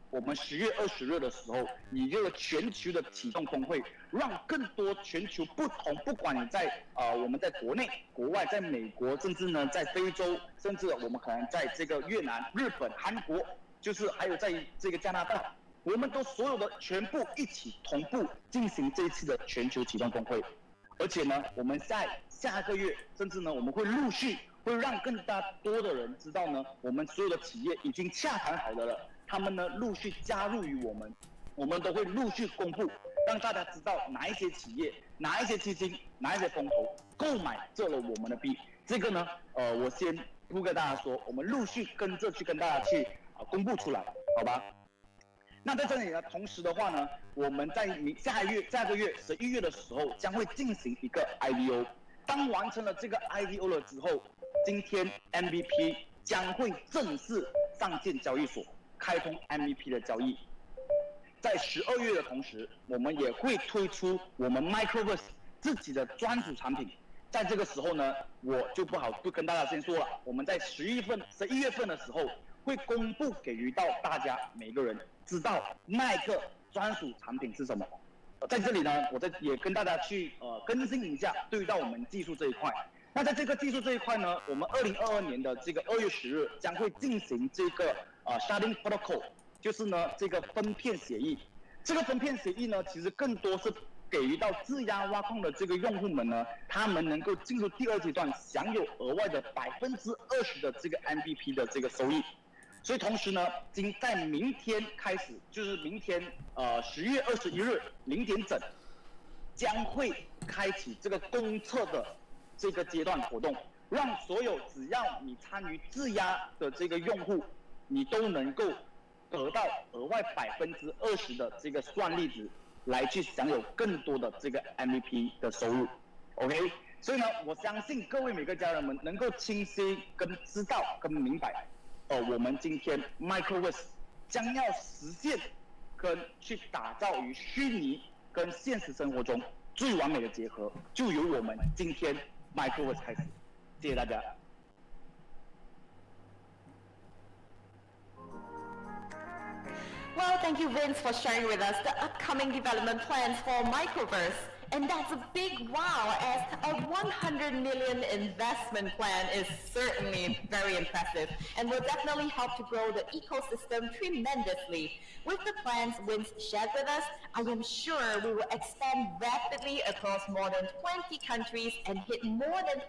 我们10月20日的时候，以这个全球的启动峰会，让更多全球不管你在我们在国内、国外，在美国，甚至呢在非洲，甚至我们可能在这个越南、日本、韩国，就是还有在这个加拿大，我们都所有的全部一起同步进行这一次的全球启动峰会。而且呢，我们在下个月，甚至呢我们会陆续会让更加多的人知道呢，我们所有的企业已经洽谈好的了。他们呢陆续加入于我们都会陆续公布，让大家知道哪一些企业、哪一些基金、哪一些风投购买这了我们的币。这个呢，我先不跟大家说，我们陆续跟大家去公布出来，好吧？那在这里呢，同时的话呢，我们在下个月11月的时候将会进行一个 IDO。当完成了这个 IDO 了之后，今天 MVP 将会正式上线交易所。开通 MVP 的交易，在12月的同时，我们也会推出我们 Microverse 自己的专属产品。在这个时候呢，我就不跟大家先说了，我们在11月份的时候会公布给予到大家每个人知道那个专属产品是什么？在这里呢，我也跟大家去更新一下，对于到我们技术这一块。那在这个技术这一块呢，我们2022年的这个2月10日将会进行这个sharding protocol， 就是呢这个分片协议。这个分片协议呢，其实更多是给予到质押挖矿的这个用户们呢，他们能够进入第2阶段，享有额外的20%的这个 MVP 的这个收益。所以同时呢，在明天开始，就是明天10月21日0点整，将会开启这个公测的这个阶段活动，让所有只要你参与质押的这个用户，你都能够得到额外20%的这个算力值，来去享有更多的这个 MVP 的收入。OK， 所以呢，我相信各位每个家人们能够清晰跟知道跟明白。我们今天 Microverse 将要实现跟去打造于虚拟跟现实生活中最完美的结合，就由我们今天 Microverse 开始。谢谢大家。Well, thank you, Vince, for sharing with us the upcoming development plans for Microverse. And that's a big wow, as a 100 million investment plan is certainly very impressive and will definitely help to grow the ecosystem tremendously. With the plans Vince shared with us, I am sure we will expand rapidly across more than 20 countries and hit more than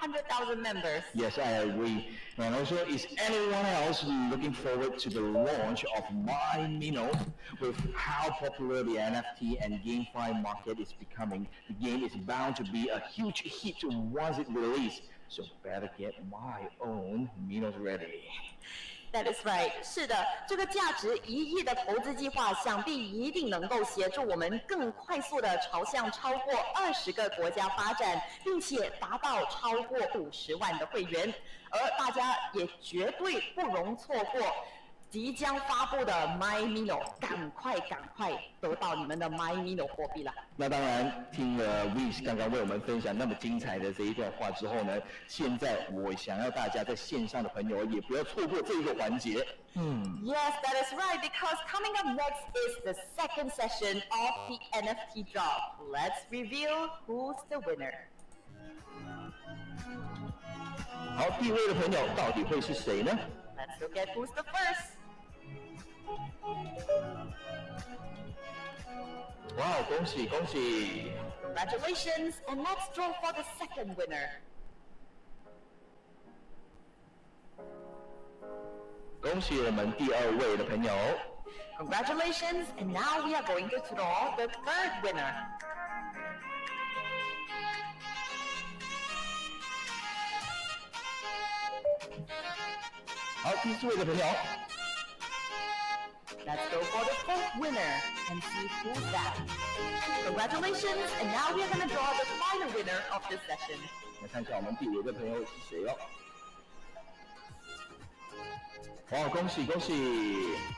500,000 members. Yes, I agree. And also, is anyone else looking forward to the launch of MyMino? With how popular the NFT and GameFi market is becoming, the game is bound to be a huge hit once it releases. So better get my own Minos ready. That is right. 是的，这个价值1亿的投资计划，想必一定能够协助我们更快速的朝向超过20个国家发展，并且达到超过50万的会员。而大家也绝对不容错过即将发布的 MyMino， 赶快得到你们的 MyMino 货币了。那当然，听了 Vince 刚刚为我们分享那么精彩的这一段话之后呢，现在我想要大家在线上的朋友也不要错过这个环节。Yes, that is right, because coming up next is the second session of the NFT drop. Let's reveal who's the winner. 好，第一位的朋友到底会是谁呢？ Let's look at who's the first. 哇，恭喜恭喜 Congratulations, and let's draw for the second winner. 恭喜我们第2位的朋友 Congratulations, and now we are going to draw the third winner. 好，第4位的朋友 Let's go for the fourth winner and see who's that. Congratulations, and now we are going to draw the final winner of this session. 来看看我们第5位的朋友是谁哦。哇，恭喜恭喜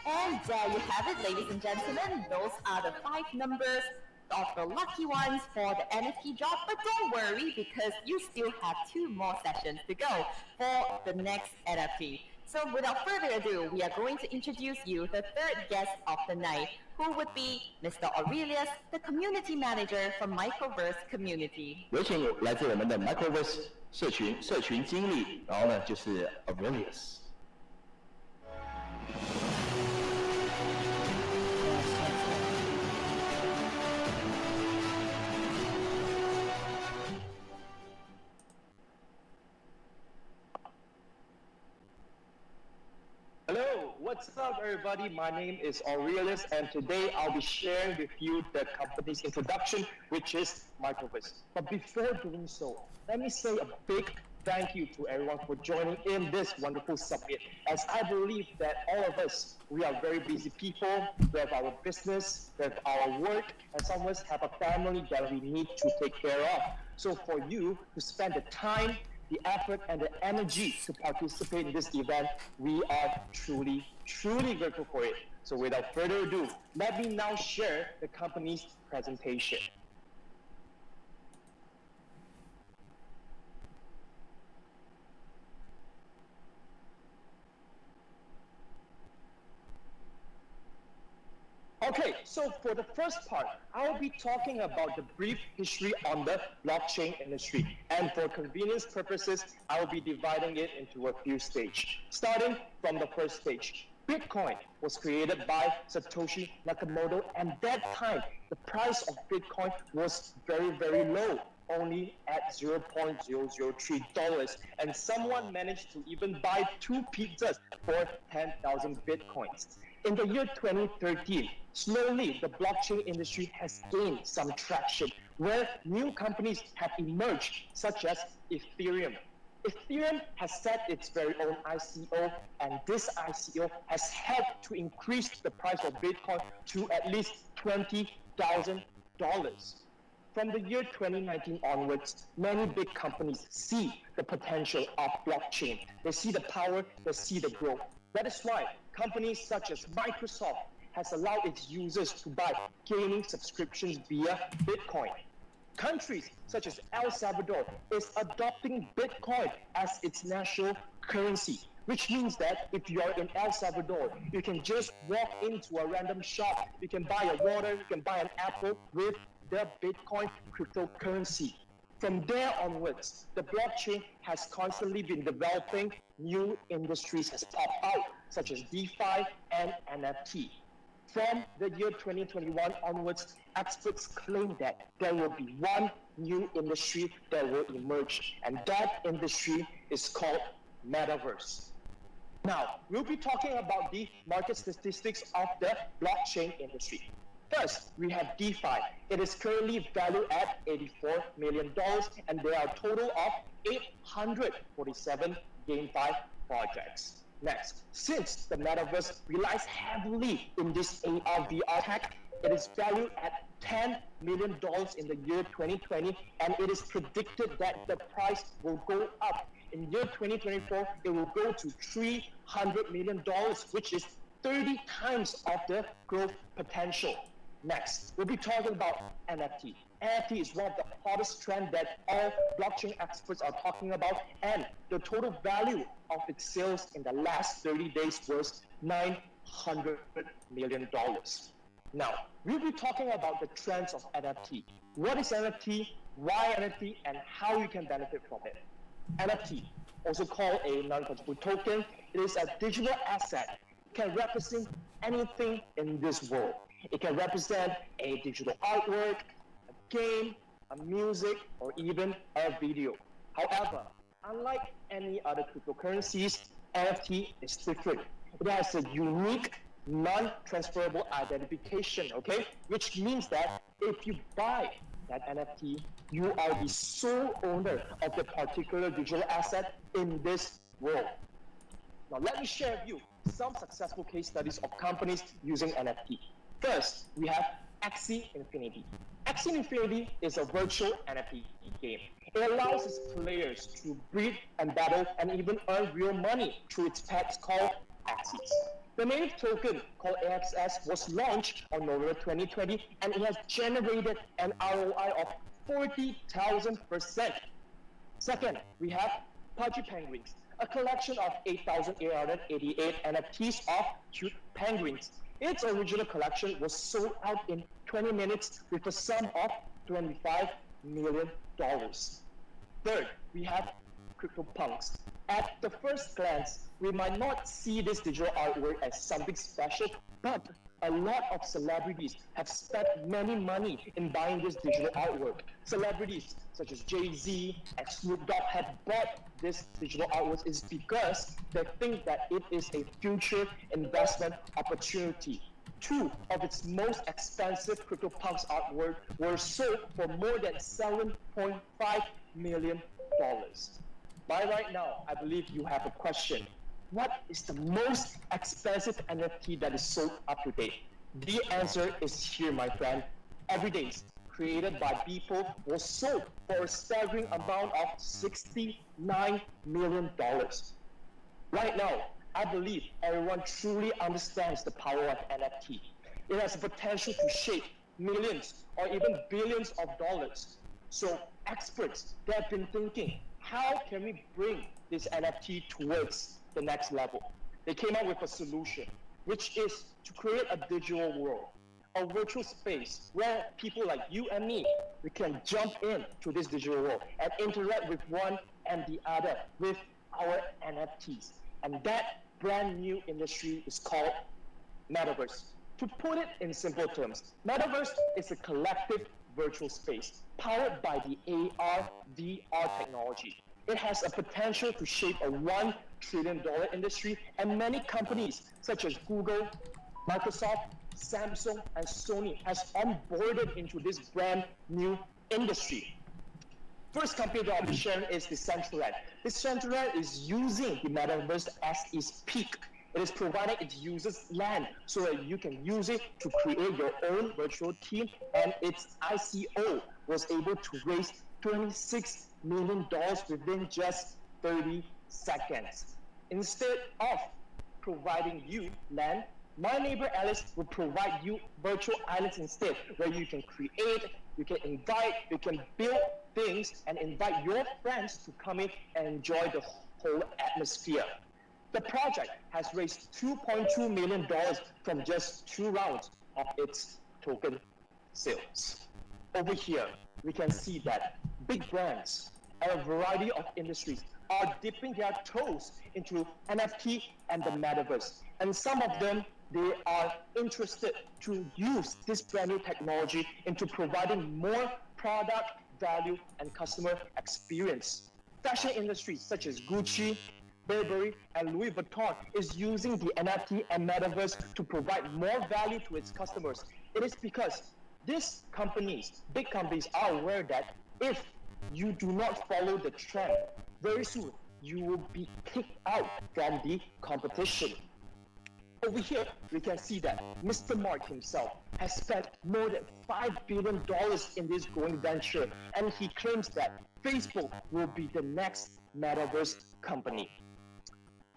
And there you have it, ladies and gentlemen. Those are the 5 numbers of the lucky ones for the NFT drop. But don't worry, because you still have 2 more sessions to go for the next NFT. So without further ado, we are going to introduce you the third guest of the night, who would be Mr. Aurelius, the community manager from Microverse Community. 有请来自我们的 Microverse 社群经理，然后呢就是 Aurelius。Hello, what's up everybody? My name is Aurelius, and today I'll be sharing with you the company's introduction, which is Microverse. But before doing so, let me say a big thank you to everyone for joining in this wonderful summit, as I believe that all of us, we are very busy people, we have our business, we have our work, and some of us have a family that we need to take care of. So for you to spend the time, the effort and the energy to participate in this event, we are truly grateful for it. So without further ado, let me now share the company's presentation. Okay, So for the first part, I'll be talking about the brief history on the blockchain industry. And for convenience purposes, I'll be dividing it into a few stages. Starting from the first stage, Bitcoin was created by Satoshi Nakamoto, and that time, the price of Bitcoin was very, very low, only at $0.003, and someone managed to even buy 2 pizzas for 10,000 Bitcoins. In the year 2013, slowly the blockchain industry has gained some traction, where new companies have emerged, such as Ethereum. Ethereum has set its very own ICO, and this ICO has helped to increase the price of Bitcoin to at least $20,000. From the year 2019 onwards, many big companies see the potential of blockchain. They see the power, they see the growth. That is why companies such as Microsoft has allowed its users to buy gaming subscriptions via Bitcoin. Countries such as El Salvador is adopting Bitcoin as its national currency, which means that if you are in El Salvador, you can just walk into a random shop, you can buy a water, you can buy an apple with the Bitcoin cryptocurrency. From there onwards, the blockchain has constantly been developing, new industries has popped out, such as DeFi and NFT. From the year 2021 onwards, experts claim that there will be one new industry that will emerge, and that industry is called Metaverse. Now, we'll be talking about the market statistics of the blockchain industry. First, we have DeFi. It is currently valued at $84 million, and there are a total of 847 GameFi projects. Next, since the Metaverse relies heavily in this AR VR tech, it is valued at $10 million in the year 2020, and it is predicted that the price will go up. In year 2024, it will go to $300 million, which is 30 times of the growth potential. Next, we'll be talking about NFT. NFT is one of the hottest trends that all blockchain experts are talking about, and the total value of its sales in the last 30 days was $900 million. Now, we'll be talking about the trends of NFT. What is NFT, why NFT, and how you can benefit from it. NFT, also called a non-fungible token, it is a digital asset. It can represent anything in this world. It can represent a digital artwork, a game, a music, or even a video. However, unlike any other cryptocurrencies, NFT is different. It has a unique, non-transferable identification, okay? Which means that if you buy that NFT, you are the sole owner of the particular digital asset in this world. Now, let me share with you some successful case studies of companies using NFT. First, we have Axie Infinity. Axie Infinity is a virtual NFT game. It allows its players to breed and battle and even earn real money through its pets called Axies. The native token called AXS was launched on November 2020, and it has generated an ROI of 40,000%. Second, we have Pudgy Penguins, a collection of 8,888 NFTs of cute penguins. Its original collection was sold out in 20 minutes with a sum of $25 million. Third, we have CryptoPunks. At the first glance, we might not see this digital artwork as something special, but a lot of celebrities have spent many money in buying this digital artwork. Celebrities such as Jay-Z and Snoop Dogg have bought this digital artwork is because they think that it is a future investment opportunity. 2 of its most expensive CryptoPunks artwork were sold for more than $7.5 million. By right now, I believe you have a question. What is the most expensive NFT that is sold up to date? The answer is here, my friend. Everydays, created by people, was sold for a staggering amount of $69 million. Right now, I believe everyone truly understands the power of NFT. It has the potential to shape millions or even billions of dollars. So experts, they have been thinking, how can we bring this NFT towards the next level? They came up with a solution, which is to create a digital world, a virtual space where people like you and me, we can jump in to this digital world and interact with one and the other with our NFTs. And that brand new industry is called Metaverse. To put it in simple terms, Metaverse is a collective virtual space powered by the AR, VR technology. It has a potential to shape a $1 trillion industry, and many companies such as Google, Microsoft, Samsung, and Sony has onboarded into this brand new industry. First company that I'll be sharing is Decentraland. Decentraland is using the Metaverse as its peak. It is providing its users land so that you can use it to create your own virtual team, and its ICO was able to raise $26 million within just 30 seconds. Instead of providing you land, my neighbor Alice will provide you virtual islands instead, where you can create, you can invite, you can build things and invite your friends to come in and enjoy the whole atmosphere. The project has raised $2.2 million from just 2 rounds of its token sales. Over here, we can see that big brands and a variety of industries are dipping their toes into NFT and the Metaverse. And some of them, they are interested to use this brand new technology into providing more product value and customer experience. Fashion industries such as Gucci, Burberry, and Louis Vuitton is using the NFT and Metaverse to provide more value to its customers. It is because these companies, big companies, are aware that if you do not follow the trend, very soon you will be kicked out from the competition. Over here, we can see that Mr. Mark himself has spent more than $5 billion in this growing venture, and he claims that Facebook will be the next Metaverse company.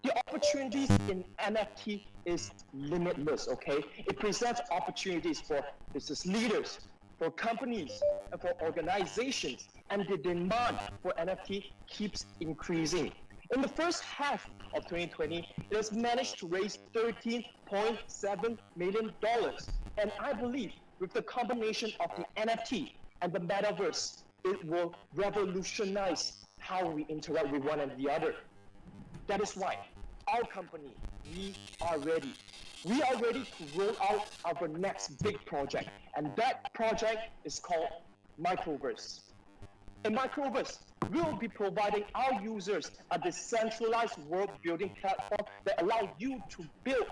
The opportunities in NFT is limitless, okay? It presents opportunities for business leaders, for companies, and for organizations, and the demand for NFT keeps increasing. In the first half of 2020, it has managed to raise $13.7 million. And I believe with the combination of the NFT and the Metaverse, it will revolutionize how we interact with one and the other. That is why our company, we are ready. We are ready to roll out our next big project, and that project is called Microverse. In Microverse, we will be providing our users a decentralized world-building platform that allows you to build,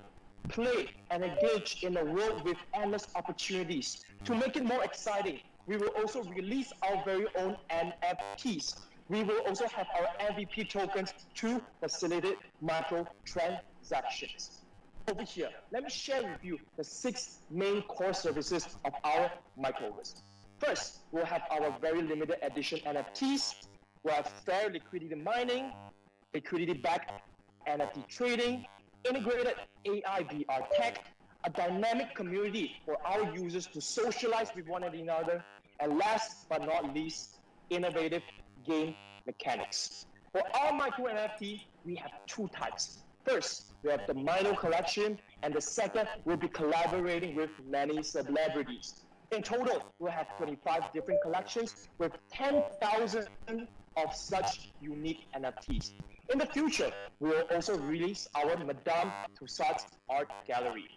play, and engage in a world with endless opportunities. To make it more exciting, we will also release our very own NFTs. We will also have our MVP tokens to facilitate microtransactions. Over here, let me share with you the 6 main core services of our Microverse. First, we'll have our very limited edition NFTs. We'll have fair liquidity mining, liquidity-backed NFT trading, integrated AI VR tech, a dynamic community for our users to socialize with one another, and last but not least, innovative game mechanics. For our micro NFT, we have 2 types. First, we have the Mino collection, and the second, we'll be collaborating with many celebrities. In total, we'll have 25 different collections with 10,000 of such unique NFTs. In the future, we will also release our Madame Tussauds art gallery.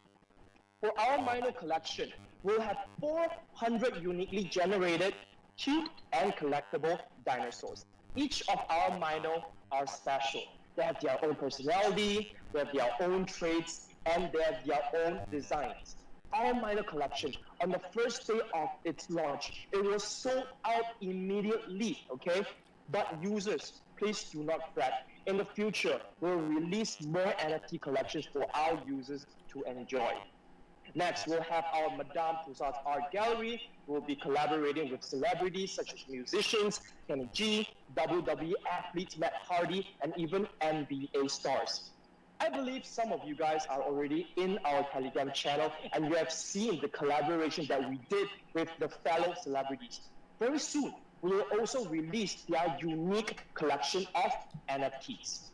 For our Mino collection, we'll have 400 uniquely generated, cute, and collectible dinosaurs. Each of our Mino are special. They have their own personality, they have their own traits, and they have their own designs. Our Mino collection, on the first day of its launch, it was sold out immediately, okay? But users, please do not fret. In the future, we'll release more NFT collections for our users to enjoy. Next, we'll have our Madame Tussauds art gallery. We'll be collaborating with celebrities such as musicians, Kenny G, WWE athletes Matt Hardy, and even NBA stars. I believe some of you guys are already in our Telegram channel, and you have seen the collaboration that we did with the fellow celebrities. Very soon, we will also release their unique collection of NFTs.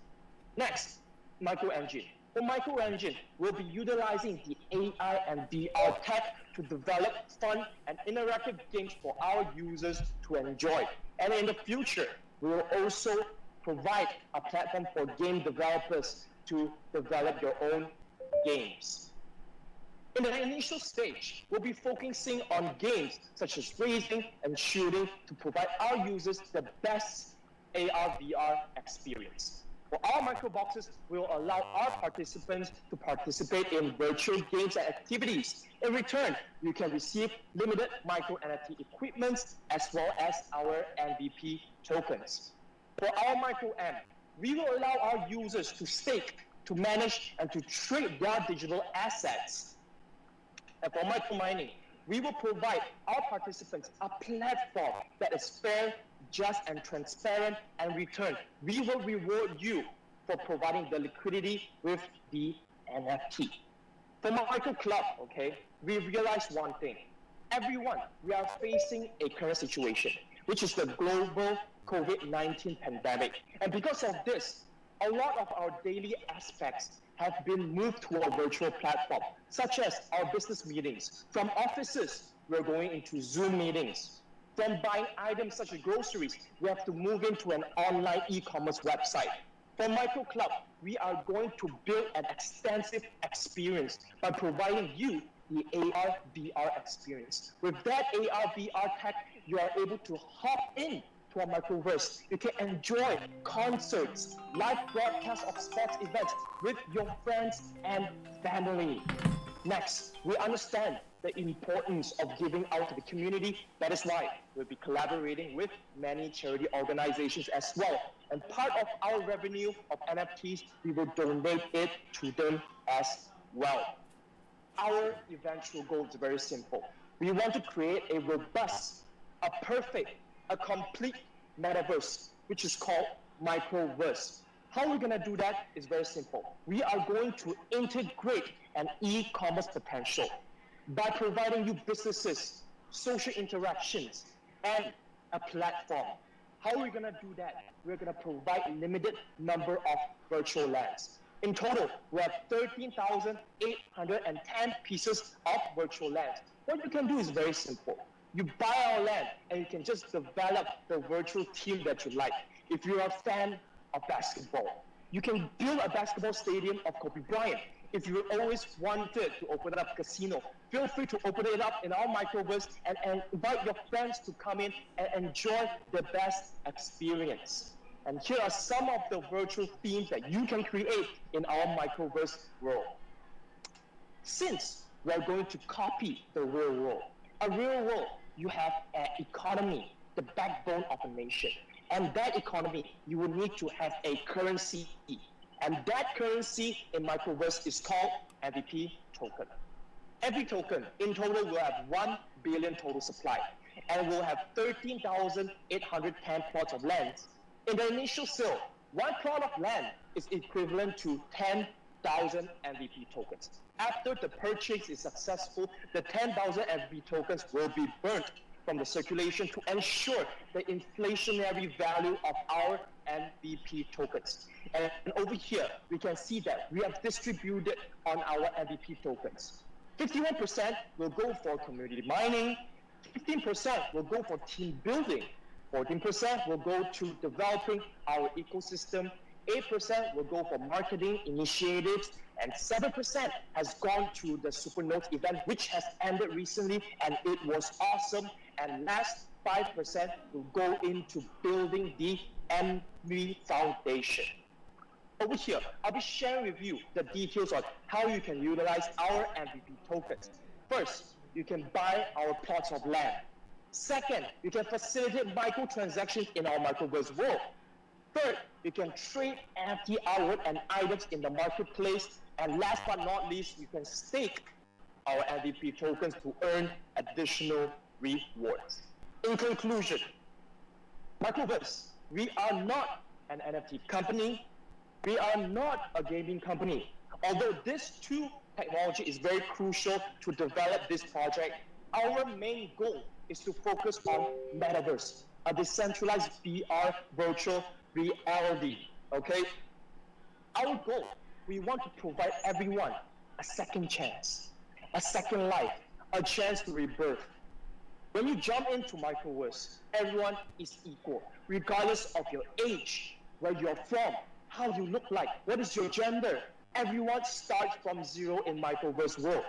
Next, Micro Engine. For Micro Engine, we'll be utilizing the AI and VR tech to to develop fun and interactive games for our users to enjoy. And in the future, we will also provide a platform for game developers to develop your own games. In the initial stage, we'll be focusing on games such as racing and shooting to provide our users the best AR/VR experience. For our microboxes, we will allow our participants to participate in virtual games and activities. In return, you can receive limited micro NFT equipments as well as our MVP tokens. For our micro M, we will allow our users to stake, to manage, and to trade their digital assets. And for micro mining, we will provide our participants a platform that is fair, just, and transparent. And in return, we will reward you for providing the liquidity with the NFT. For Micro Club, okay, we realized one thing. Everyone, we are facing a current situation, which is the global COVID-19 pandemic. And because of this, a lot of our daily aspects have been moved to a virtual platform, such as our business meetings. From offices, we're going into Zoom meetings. From buying items such as groceries, we have to move into an online e-commerce website. For Micro Club, we are going to build an extensive experience by providing you the AR/VR experience. With that AR/VR tech, you are able to hop in to a microverse. You can enjoy concerts, live broadcasts of sports events with your friends and family. Next, we understand the importance of giving out to the community. That is why we'll be collaborating with many charity organizations as well. And part of our revenue of NFTs, we will donate it to them as well. Our eventual goal is very simple. We want to create a robust, a perfect, a complete metaverse, which is called Microverse. How we're going to do that is very simple. We are going to integrate an e-commerce potential by providing you businesses, social interactions, and a platform. How are we going to do that? We're going to provide a limited number of virtual lands. In total, we have 13,810 pieces of virtual lands. What you can do is very simple. You buy our land and you can just develop the virtual team that you like. If you're a fan of basketball, you can build a basketball stadium of Kobe Bryant. If you always wanted to open up a casino, feel free to open it up in our microverse and invite your friends to come in and enjoy the best experience. And here are some of the virtual themes that you can create in our microverse world. Since we are going to copy the real world, a real world, you have an economy, the backbone of a nation. And that economy, you will need to have a currency. And that currency in Microverse is called MVP token. Every token in total will have 1 billion total supply. And we'll have 13,810 plots of land. In the initial sale, one plot of land is equivalent to 10,000 MVP tokens. After the purchase is successful, the 10,000 MVP tokens will be burnt from the circulation to ensure the inflationary value of our MVP tokens. And over here, we can see that we have distributed on our MVP tokens. 51% will go for community mining, 15% will go for team building, 14% will go to developing our ecosystem, 8% will go for marketing initiatives, and 7% has gone to the Supernotes event, which has ended recently, and it was awesome. And last 5% will go into building the MV Foundation. Over here, I'll be sharing with you the details on how you can utilize our MVP tokens. First, you can buy our plots of land. Second, you can facilitate microtransactions in our microverse world. Third, you can trade NFT artwork and items in the marketplace. And last but not least, you can stake our MVP tokens to earn additional rewards. In conclusion, Microverse, we are not an NFT company. We are not a gaming company. Although this two technology is very crucial to develop this project, our main goal is to focus on Metaverse, a decentralized VR virtual reality, okay? Our goal, we want to provide everyone a second chance, a second life, a chance to rebirth. When you jump into Microverse, everyone is equal, regardless of your age, where you're from, how you look like, what is your gender. Everyone starts from zero in Microverse world.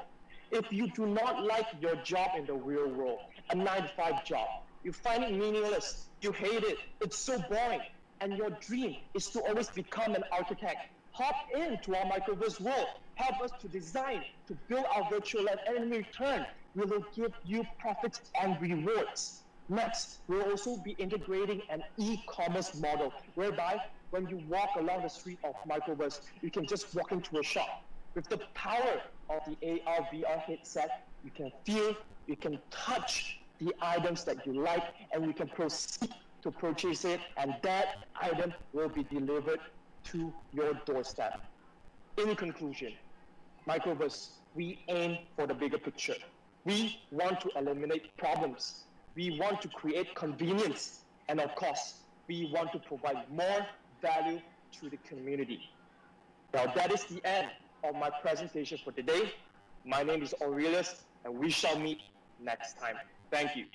If you do not like your job in the real world, a 9-to-5 job, you find it meaningless, you hate it, it's so boring, and your dream is to always become an architect, hop into our Microverse world, help us to design, to build our virtual life, and in return, we will give you profits and rewards. Next, we'll also be integrating an e-commerce model, whereby when you walk along the street of Microverse, you can just walk into a shop. With the power of the AR, VR headset, you can feel, you can touch the items that you like, and you can proceed to purchase it, and that item will be delivered to your doorstep. In conclusion, Microverse, we aim for the bigger picture. We want to eliminate problems. We want to create convenience. And of course, we want to provide more value to the community. Now that is the end of my presentation for today. My name is Aurelius, and we shall meet next time. Thank you.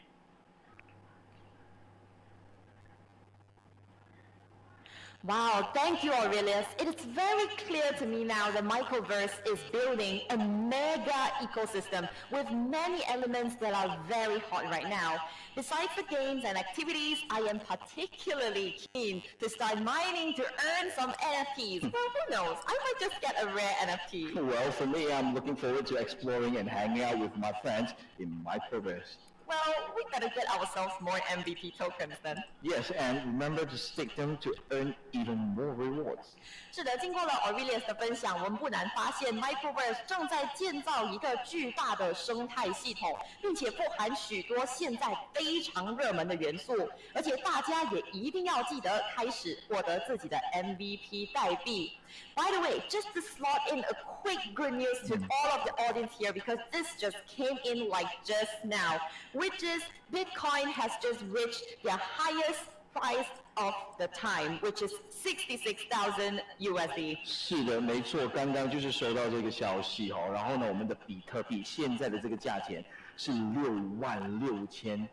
Wow, thank you, Aurelius. It is very clear to me now that Microverse is building a mega ecosystem with many elements that are very hot right now. Besides the games and activities, I am particularly keen to start mining to earn some NFTs. Well, who knows? I might just get a rare NFT. Well, for me, I'm looking forward to exploring and hanging out with my friends in Microverse. Well, we gotta get ourselves more MVP tokens then. Yes, and remember to stake them to earn even more rewards. 是的，经过了 Aurelius 的分享，我们不难发现 Microverse 正在建造一个巨大的生态系统，并且富含许多现在非常热门的元素，而且大家也一定要记得开始获得自己的 MVP 代币。By the way, just to slot in a quick good news to all of the audience here, because this just came in like just now, which is Bitcoin has just reached their highest price of the time, which is 66,000 USD. 是的，没错，刚刚就是收到这个消息哦。然后呢，我们的比特币现在的这个价钱是$66,000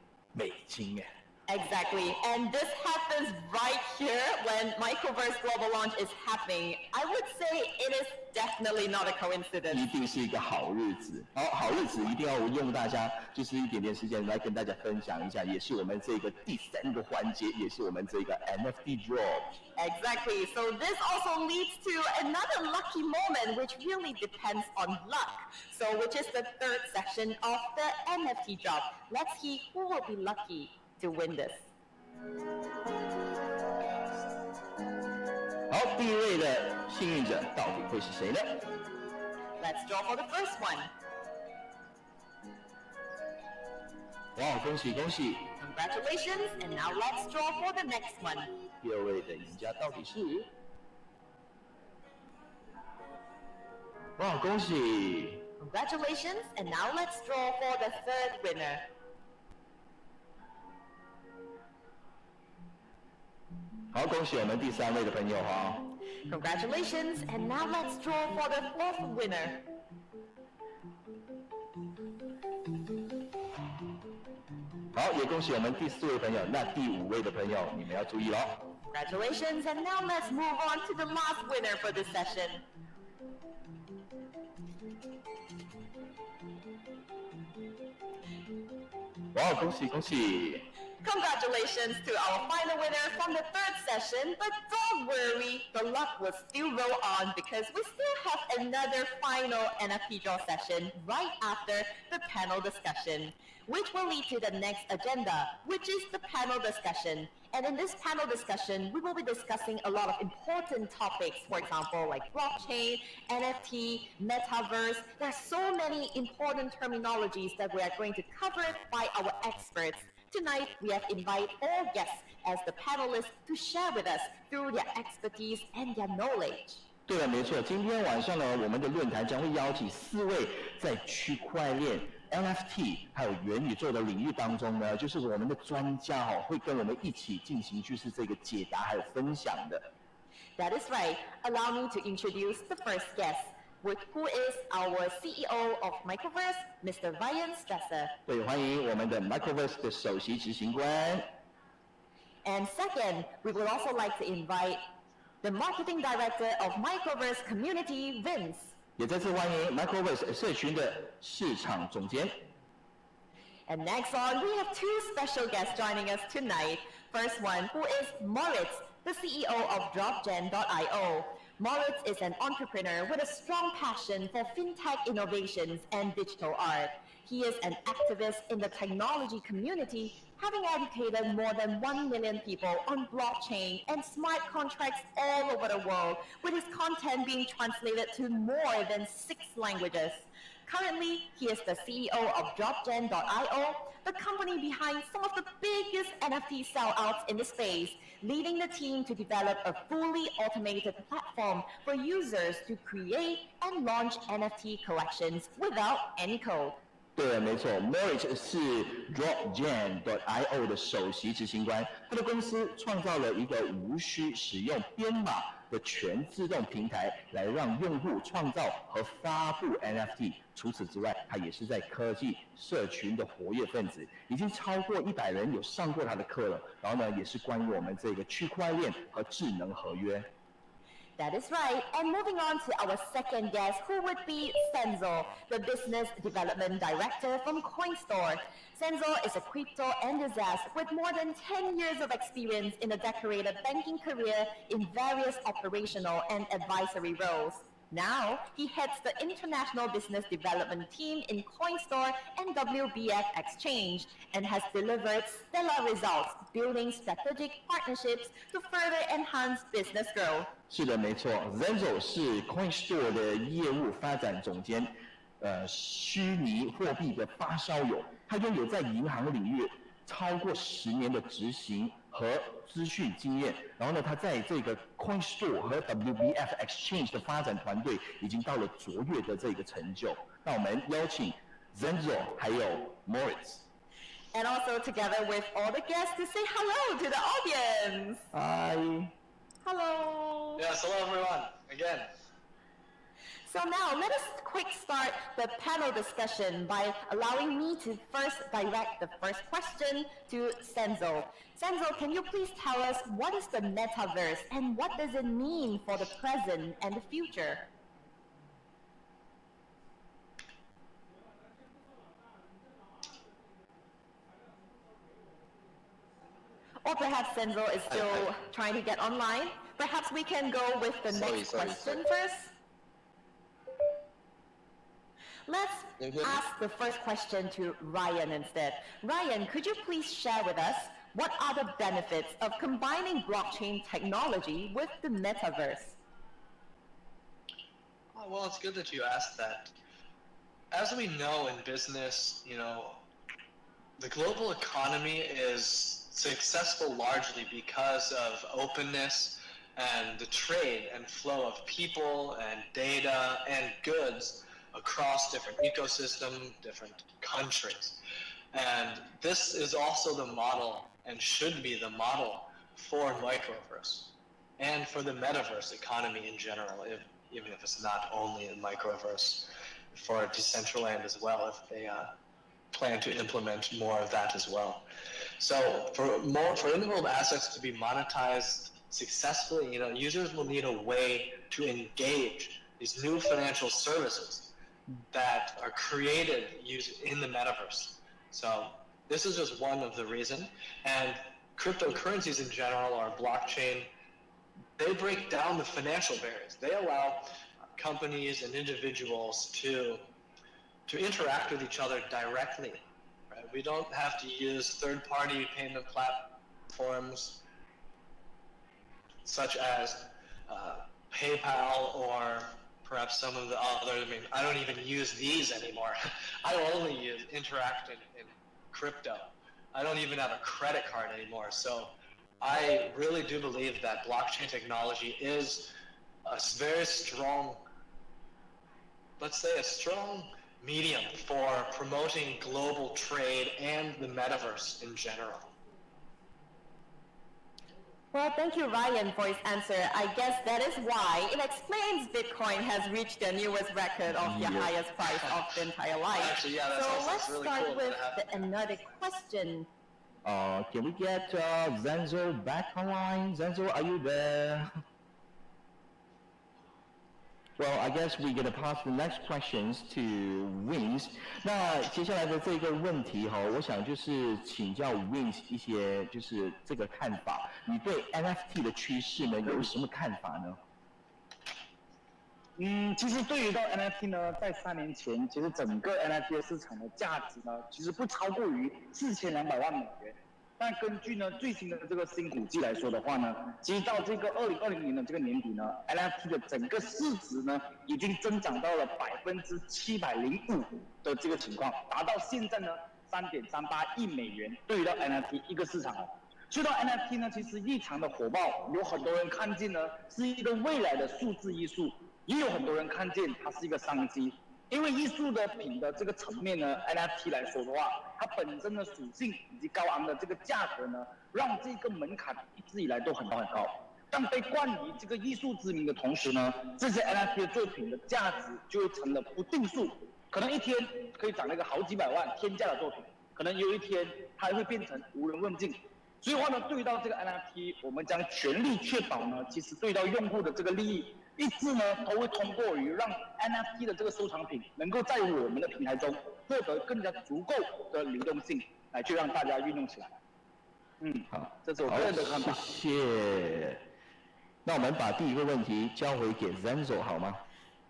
哎。Exactly, and this happens right here when Microverse Global Launch is happening. I would say it is definitely not a coincidence. 一定是一个好日子，好日子一定要用大家就是一点点时间来跟大家分享一下，也是我们这个第3个环节，也是我们这个 NFT drop. Exactly, so this also leads to another lucky moment which really depends on luck. So which is the 3rd section of the NFT drop. Let's see who will be lucky to win this. 好，第1位的幸运者到底会是谁呢？ Let's draw for the first one. 哇，恭喜恭喜！ Congratulations, and now let's draw for the next one. 第2位的赢家到底是？哇，恭喜！ Congratulations, and now let's draw for the 3rd winner. 好，恭喜我们第3位的朋友哈。Congratulations, and now let's draw for the 4th winner. 好，也恭喜我们第4位朋友。那第5位的朋友，你们要注意喽。Congratulations, and now let's move on to the last winner for this session. 哇，恭喜恭喜！ Congratulations to our final winner from the 3rd session, but don't worry, the luck will still roll on because we still have another final NFT draw session right after the panel discussion, which will lead to the next agenda, which is the panel discussion. And in this panel discussion, we will be discussing a lot of important topics, for example, like blockchain, NFT, metaverse. There are so many important terminologies that we are going to cover by our experts. Tonight, we have invited all guests as the panelists to share with us through their expertise and their knowledge. 对了，没错，今天晚上呢，我们的论坛将会邀请4位在区块链、NFT 还有元宇宙的领域当中呢，就是我们的专家会跟我们一起进行就是这个解答还有分享的。That is right. Allow me to introduce the first guest. who is our CEO of Microverse, Mr. Ryan Stresser. 对，欢迎我们的 Microverse 的首席执行官。And second, we would also like to invite the Marketing Director of Microverse Community, Vince. 也再次欢迎 Microverse 社群的市场总监。And next on, we have two special guests joining us tonight. First one, who is Moritz, the CEO of Dropgen.io. Moritz is an entrepreneur with a strong passion for fintech innovations and digital art. He is an activist in the technology community, having educated more than 1 million people on blockchain and smart contracts all over the world, with his content being translated to more than 6 languages. Currently, he is the CEO of Dropgen.io, the company behind some of the biggest NFT sellouts in the space, leading the team to develop a fully automated platform for users to create and launch NFT collections without any code. 对，没错 ，Moritz 是 Dropgen.io 的首席执行官，他的公司创造了一个无需使用编码的全自动平台，来让用户创造和发布 NFT。除此之外，他也是在科技社群的活跃分子，已经超过100人有上过他的课了。然后呢，也是关于我们这个区块链和智能合约。That is right. And moving on to our second guest, who would be Senzo, the Business Development Director from CoinStore. Senzo is a crypto enthusiast with more than 10 years of experience in a decorated banking career in various operational and advisory roles. Now, he heads the international business development team in CoinStore and WBF Exchange and has delivered stellar results, building strategic partnerships to further enhance business growth. 是的，没错 ，Zenzo 是 CoinStore 的业务发展总监，虚拟货币的发烧友，他拥有在银行领域超过10年的执行和资讯经验，然后呢，他在这个 CoinStore 和 WBF Exchange 的发展团队已经到了卓越的这个成就。那我们邀请 Zenzo 还有 Moritz。And also together with all the guests to say hello to the audience. Hi. Hello. Yes, hello everyone, again. So now let us quick start the panel discussion by allowing me to first direct the first question to Senzo. Senzo, can you please tell us what is the metaverse and what does it mean for the present and the future? Or perhaps Senzo is still trying to get online. Perhaps we can go with the next question first. Let's ask the first question to Ryan instead. Ryan, could you please share with us what are the benefits of combining blockchain technology with the metaverse? Oh, well, it's good that you asked that. As we know in business, the global economy is successful largely because of openness and the trade and flow of people and data and goods across different ecosystems, different countries. And this is also the model and should be the model for Microverse and for the metaverse economy in general, even if it's not only in Microverse, for Decentraland as well, if they plan to implement more of that as well. So for in-world assets to be monetized successfully, users will need a way to engage these new financial services that are created in the metaverse. So this is just one of the reasons. And cryptocurrencies in general, or blockchain, they break down the financial barriers. They allow companies and individuals to interact with each other directly. Right? We don't have to use third-party payment platforms such as PayPal or perhaps some of the other. I don't even use these anymore. I only interact in crypto. I don't even have a credit card anymore. So I really do believe that blockchain technology is a very strong, let's say a strong medium for promoting global trade and the metaverse in general. Well, thank you, Ryan, for his answer. I guess that is why it explains Bitcoin has reached the newest record of the highest price of the entire life. Actually, yeah, so let's really start cool with another question. Can we get Zenzo back online? Zenzo, are you there? Well, I guess we're going to pass the next questions to Wins. 那接下来的这个问题哈，我想就是请教 Wins 一些就是这个看法。你对 NFT 的趋势呢有什么看法呢？其实对于到 NFT 呢，在3年前，其实整个 NFT 的市场的价值呢，其实不超过于4200万美元。但根据呢最新的这个新估计来说的话呢，其实到这个2020年的这个年底呢 ，NFT 的整个市值呢，已经增长到了705%的这个情况，达到现在呢3.38亿美元。对于到 NFT 一个市场哦，说到 NFT 呢，其实异常的火爆，有很多人看见呢是一个未来的数字艺术，也有很多人看见它是一个商机。因为艺术的品的这个层面呢 ，NFT 来说的话，它本身的属性以及高昂的这个价格呢，让这个门槛一直以来都很高很高。但被冠以这个艺术之名的同时呢，这些 NFT 的作品的价值就会成了不定数，可能一天可以涨那个好几百万天价的作品，可能有一天它会变成无人问津。所以话呢，对于到这个 NFT， 我们将全力确保呢，其实对于到用户的这个利益。一直呢都会通过于让 NFT 的这个收藏品能够在我们的平台中获得更加足够的流动性，来去让大家运用起来。好，这是我个人的看法。谢谢。那我们把第一个问题交回给 Zenzo 好吗？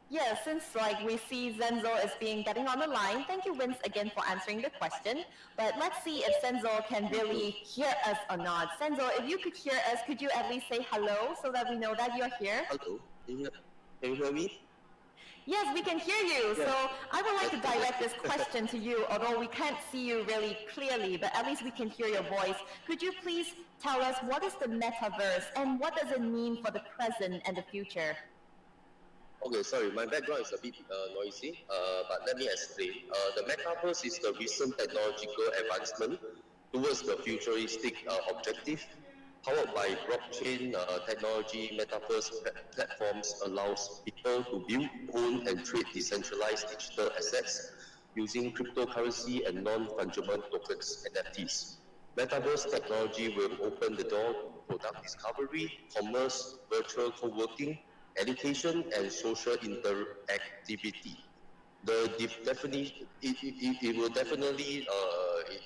Yeah, since we see Zenzo is getting on the line, thank you, Vince, again for answering the question. But let's see if Zenzo can really hear us or not. Zenzo, if you could hear us, could you at least say hello so that we know that you're here? Hello. Can you hear me? Yes, we can hear you. Yeah. So I would like to direct this question to you, although we can't see you really clearly, but at least we can hear your voice. Could you please tell us what is the metaverse and what does it mean for the present and the future? Okay, sorry, my background is a bit noisy, but let me explain. The Metaverse is the recent technological advancement towards the futuristic objective. Powered by blockchain technology, Metaverse platforms allows people to build, own, and trade decentralized digital assets using cryptocurrency and non-fungible tokens (NFTs). Metaverse technology will open the door to product discovery, commerce, virtual co-working, education, and social interactivity. It will definitely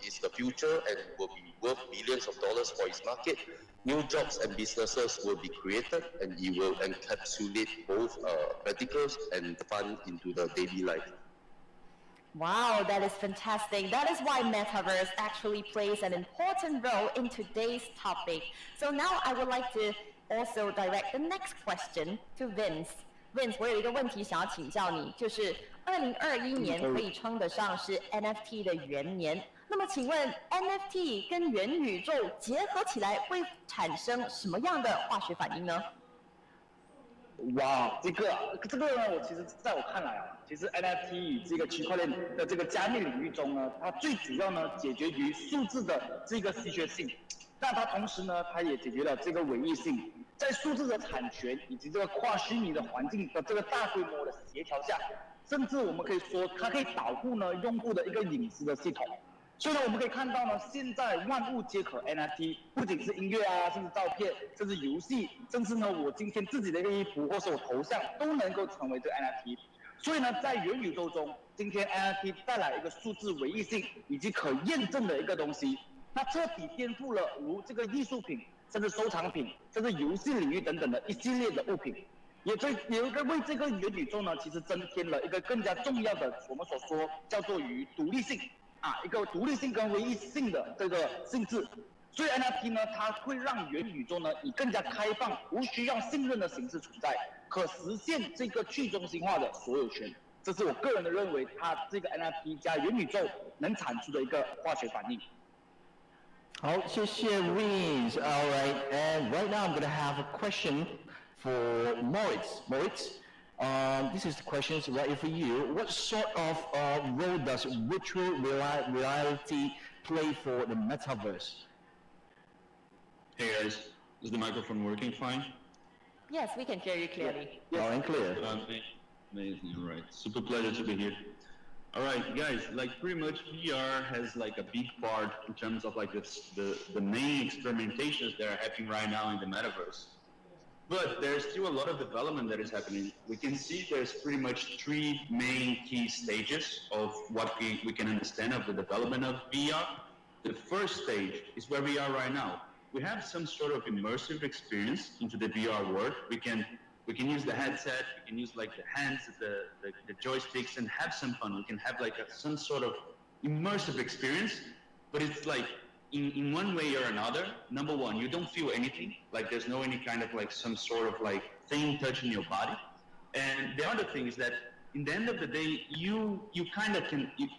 is the future and will be worth billions of dollars for its market. New jobs and businesses will be created, and it will encapsulate both practical and fun into the daily life. Wow, that is fantastic. That is why Metaverse actually plays an important role in today's topic. So now I would like to also direct the next question to Vince. Vince, 我有一个问题想要请教你，就是2021年可以称得上是 NFT 的元年。那么请问 NFT 跟元宇宙结合起来会产生什么样的化学反应呢？哇，这个呢，我其实在我看来啊，其实 NFT 与这个区块链的这个加密领域中呢，它最主要呢解决于数字的这个稀缺性，但它同时呢，它也解决了这个唯一性，在数字的产权以及这个跨虚拟的环境的这个大规模的协调下，甚至我们可以说它可以保护呢用户的一个隐私的系统。所以呢，我们可以看到呢，现在万物皆可 NFT， 不仅是音乐啊，甚至照片，甚至游戏，甚至呢，我今天自己的一个衣服或是我头像都能够成为这个 NFT。所以呢，在元宇宙中，今天 NFT 带来一个数字唯一性以及可验证的一个东西，那彻底颠覆了如这个艺术品、甚至收藏品、甚至游戏领域等等的一系列的物品，也为这个元宇宙呢，其实增添了一个更加重要的我们所说叫做于独立性。一个独立性跟唯一性的这个性质，所以 NFT 呢，它会让元宇宙呢以更加开放、无需要信任的形式存在，可实现这个去中心化的所有权。这是我个人的认为，它这个 NFT 加元宇宙能产出的一个化学反应。好，谢谢 Wins. All right, and right now I'm going to have a question for Moritz. Moritz. This is the question right for you. What sort of role does virtual reality play for the metaverse? Hey guys, Is the microphone working fine? Yes, we can hear you clearly. Loud and clear. Amazing, all right. Super pleasure to be here. All right, guys, like pretty much VR has like a big part in terms of like the main experimentations that are happening right now in the metaverse. But there's still a lot of development that is happening. We can see there's pretty much three main key stages of what we can understand of the development of VR. The first stage is where we are right now. We have some sort of immersive experience into the VR world. We can use the headset, we can use like the hands, the joysticks, and have some fun. We can have like some sort of immersive experience, but it's like in one way or another. Number one, you don't feel anything, like there's no any kind of like some sort of like thing touching your body. And the other thing is that in the end of the day, you kind of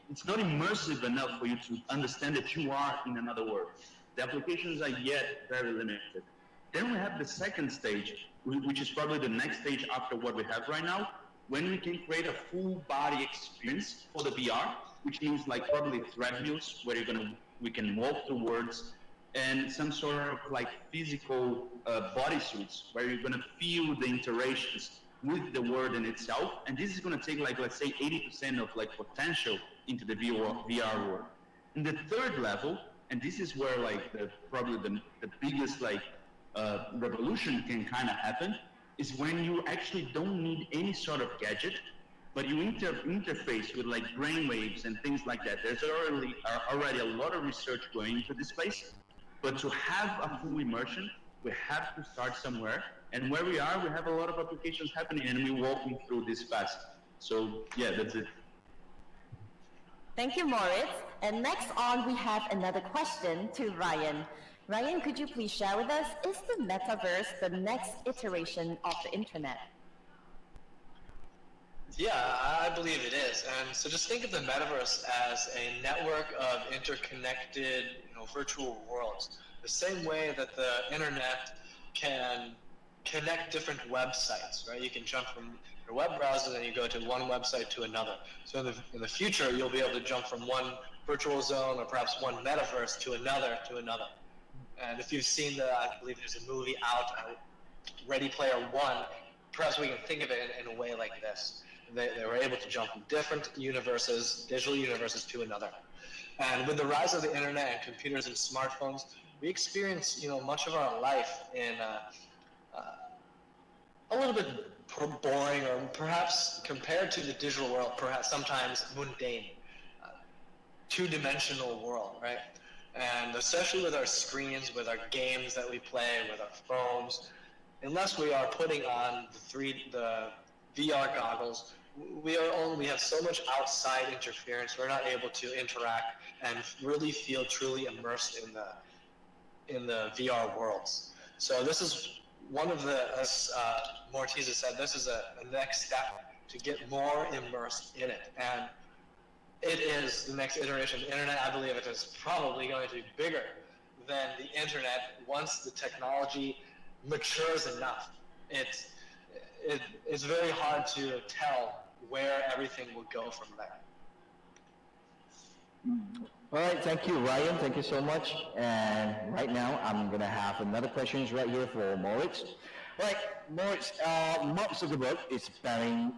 it's not immersive enough for you to understand that you are in another world. The applications are yet very limited. Then we have the second stage, which is probably the next stage after what we have right now, when we can create a full body experience for the VR, which means like probably treadmills where we can walk towards, and some sort of like physical bodysuits where you're gonna feel the interactions with the world in itself. And this is gonna take like, let's say 80% of like potential into the VR world. And the third level, and this is where like probably the biggest like revolution can kind of happen, is when you actually don't need any sort of gadget, but you interface with like brainwaves and things like that. There's already a lot of research going into this space, but to have a full immersion, we have to start somewhere. And where we are, we have a lot of applications happening, and we're walking through this fast. So yeah, that's it. Thank you, Moritz. And next on, we have another question to Ryan. Ryan, could you please share with us, is the metaverse the next iteration of the internet? Yeah, I believe it is. And so just think of the metaverse as a network of interconnected, virtual worlds. The same way that the internet can connect different websites, right? You can jump from your web browser and you go to one website to another. So in the future, you'll be able to jump from one virtual zone or perhaps one metaverse to another. And if you've seen I believe there's a movie out, Ready Player One, perhaps we can think of it in a way like this. They were able to jump from different universes, digital universes, to another. And with the rise of the internet and computers and smartphones, we experience, much of our life in a little bit boring, or perhaps compared to the digital world, perhaps sometimes mundane, two-dimensional world, right? And especially with our screens, with our games that we play, with our phones, unless we are putting on the VR goggles, we have so much outside interference, we're not able to interact and really feel truly immersed in the VR worlds. So this is one of as Mortiz said, this is a next step to get more immersed in it. And it is the next iteration of the internet. I believe it is probably going to be bigger than the internet once the technology matures enough. It's very hard to tell where everything will go from there. All right, thank you, Ryan. Thank you so much. And right now, I'm going to have another question right here for Moritz. All right, Moritz, Mark Zuckerberg is betting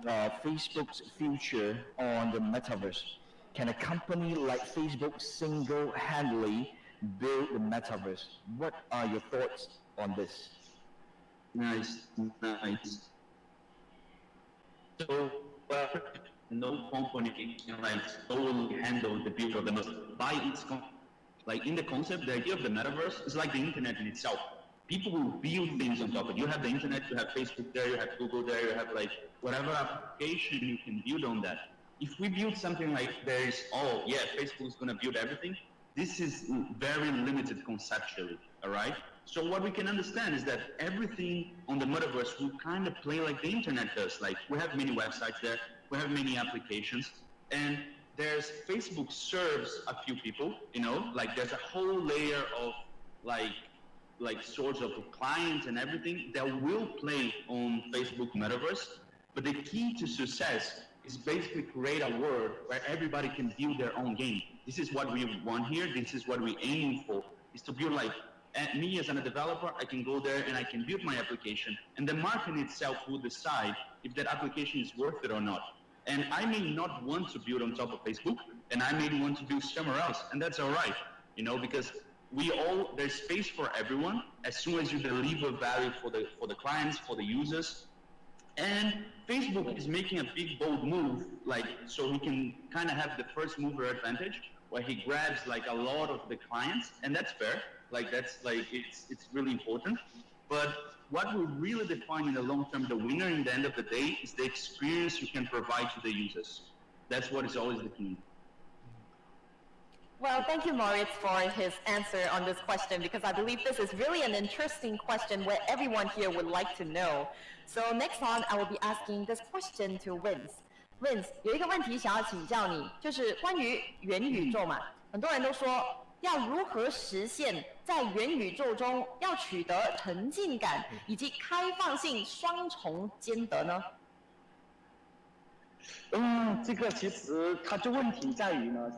Facebook's future on the metaverse. Can a company like Facebook single-handedly build the metaverse? What are your thoughts on this? Nice. So, no company can like solely handle the build of the metaverse by its like in the concept. The idea of the metaverse is like the internet in itself. People will build things on top of it. You have the internet, you have Facebook there, you have Google there, you have like whatever application you can build on that. If we build something like there is, Facebook is going to build everything, this is very limited conceptually, all right? So what we can understand is that everything on the metaverse will kind of play like the internet does. Like we have many websites there, we have many applications, and Facebook serves a few people, like there's a whole layer of like sorts of clients and everything that will play on Facebook metaverse. But the key to success is basically create a world where everybody can build their own game. This is what we want here. This is what we're aiming for, is to build like And me as a developer, I can go there and I can build my application, and the market itself will decide if that application is worth it or not. And I may not want to build on top of Facebook, and I may want to build somewhere else, and that's all right, because there's space for everyone as soon as you deliver value for the clients, for the users. And Facebook is making a big bold move, so he can kind of have the first mover advantage, where he grabs a lot of the clients, and that's fair. It's really important. But what will really define in the long term the winner in the end of the day is the experience you can provide to the users. That's what is always the key. Well, thank you, Moritz, for his answer on this question, because I believe this is really an interesting question where everyone here would like to know. So next on, I will be asking this question to Vince. 有一个问题想要请教你，就是关于元宇宙嘛，很多人都说要如何实现在元宇宙中要取得沉浸感以及开放性双重兼得呢？这个其实它就问题在于呢，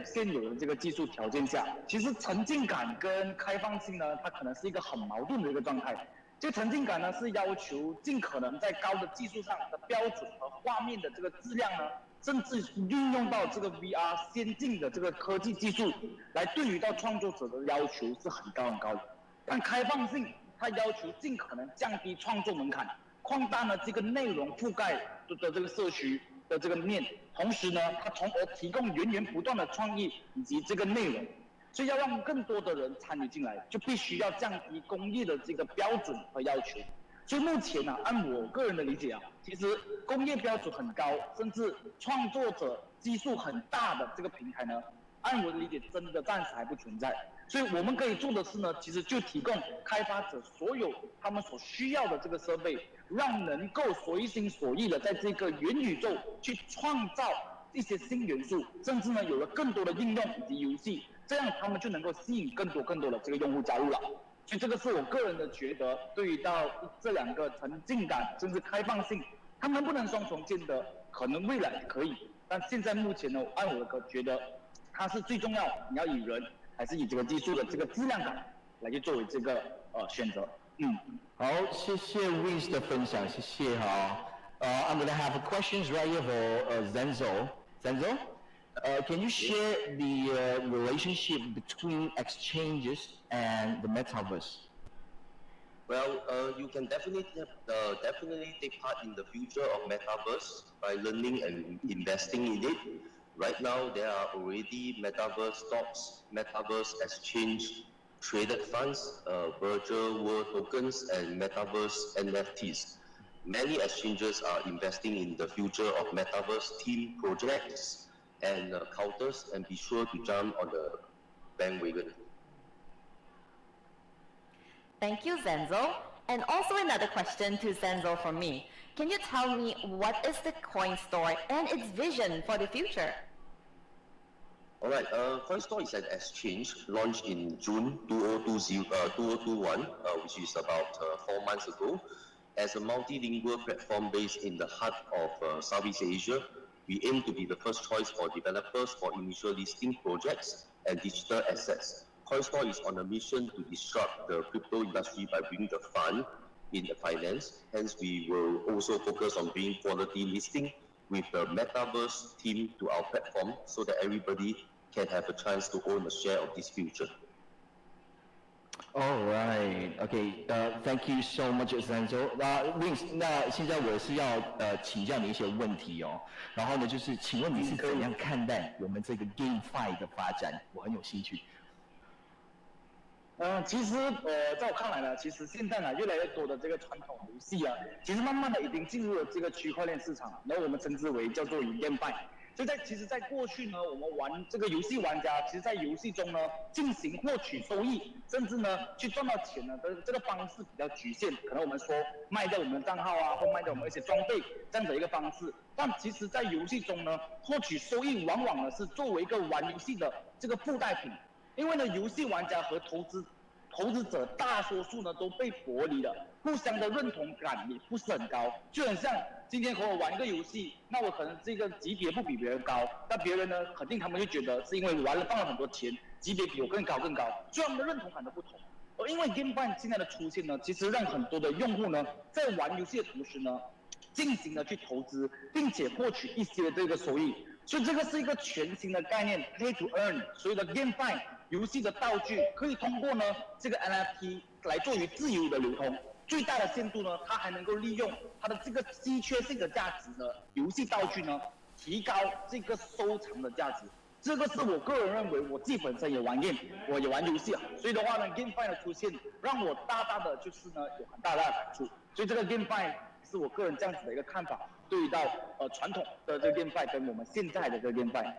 现有的这个技术条件下，其实沉浸感跟开放性呢，它可能是一个很矛盾的一个状态。这个沉浸感呢，是要求尽可能在高的技术上的标准和画面的这个质量呢，甚至运用到这个 VR 先进的这个科技技术，来对于到创作者的要求是很高很高的。但开放性，它要求尽可能降低创作门槛，扩大了这个内容覆盖的这个社区的这个面，同时呢，它从而提供源源不断的创意以及这个内容。所以要让更多的人参与进来，就必须要降低工业的这个标准和要求。所以目前按我个人的理解其实工业标准很高，甚至创作者基数很大的这个平台呢，按我的理解，真的暂时还不存在。所以我们可以做的是呢，其实就提供开发者所有他们所需要的这个设备，让能够随心所欲的在这个元宇宙去创造一些新元素，甚至呢有了更多的应用以及游戏。这样他们就能够吸引更多的这个用户加入了，所以这个是我个人的觉得，对于到这两个沉浸感甚至开放性，它能不能双重兼得，可能未来可以，但现在目前呢，按我的觉得，它是最重要，你要以人还是以这个技术的这个质量感来去作为这个选择。好，谢谢 Vince 的分享，谢谢哈。I'm gonna have questions right here for Zenzo. Can you share the relationship between exchanges and the metaverse? Well, you can definitely take part in the future of metaverse by learning and investing in it. Right now, there are already metaverse stocks, metaverse exchange, traded funds, virtual world tokens, and metaverse NFTs. Many exchanges are investing in the future of metaverse team projects and counters, and be sure to jump on the bandwagon. Thank you, Zenzo. And also another question to Zenzo from me. Can you tell me what is the coin store and its vision for the future? Alright, CoinStore is an exchange launched in June 2021, which is about 4 months ago. As a multilingual platform based in the heart of Southeast Asia, we aim to be the first choice for developers for initial listing projects and digital assets. CoinStore is on a mission to disrupt the crypto industry by bringing the fun in the finance. Hence, we will also focus on bringing quality listing with the metaverse team to our platform so that everybody can have a chance to own a share of this future. All right, okay, thank you so much, Zenzo. Vince, 那现在我是要请教你一些问题哦。然后呢，就是请问你是怎样看待我们这个 GameFi 的发展？我很有兴趣。其实在我看来呢，其实现在呢越来越多的这个传统游戏其实慢慢的已经进入了这个区块链市场，然后我们称之为叫做GameFi。所以其实在过去呢，我们玩这个游戏玩家，其实在游戏中呢进行获取收益，甚至呢去赚到钱呢的这个方式比较局限，可能我们说卖掉我们的账号或卖掉我们一些装备这样的一个方式。但其实在游戏中呢，获取收益往往呢是作为一个玩游戏的这个附带品，因为呢游戏玩家和投资者大多数呢都被剥离了，互相的认同感也不是很高，就很像今天和我玩一个游戏，那我可能这个级别不比别人高，那别人呢肯定他们就觉得是因为玩了放了很多钱，级别比我更高，所以他们的认同感都不同。因为 GameFi 现在的出现呢，其实让很多的用户呢，在玩游戏的同时呢，进行了去投资，并且获取一些这个收益。所以这个是一个全新的概念 ，Play to Earn。所以的 GameFi 游戏的道具可以通过呢这个 NFT 来作为自由的流通。最大的限度呢，它还能够利用它的这个稀缺性的价值的游戏道具呢，提高这个收藏的价值。这个是我个人认为，我自己本身也玩 game， 我也玩游戏啊，所以的话呢 ，GameFi 的出现让我大大的就是呢有很大的感触。所以这个 GameFi 是我个人这样子的一个看法，对于到传统的这个 GameFi 跟我们现在的这个 GameFi，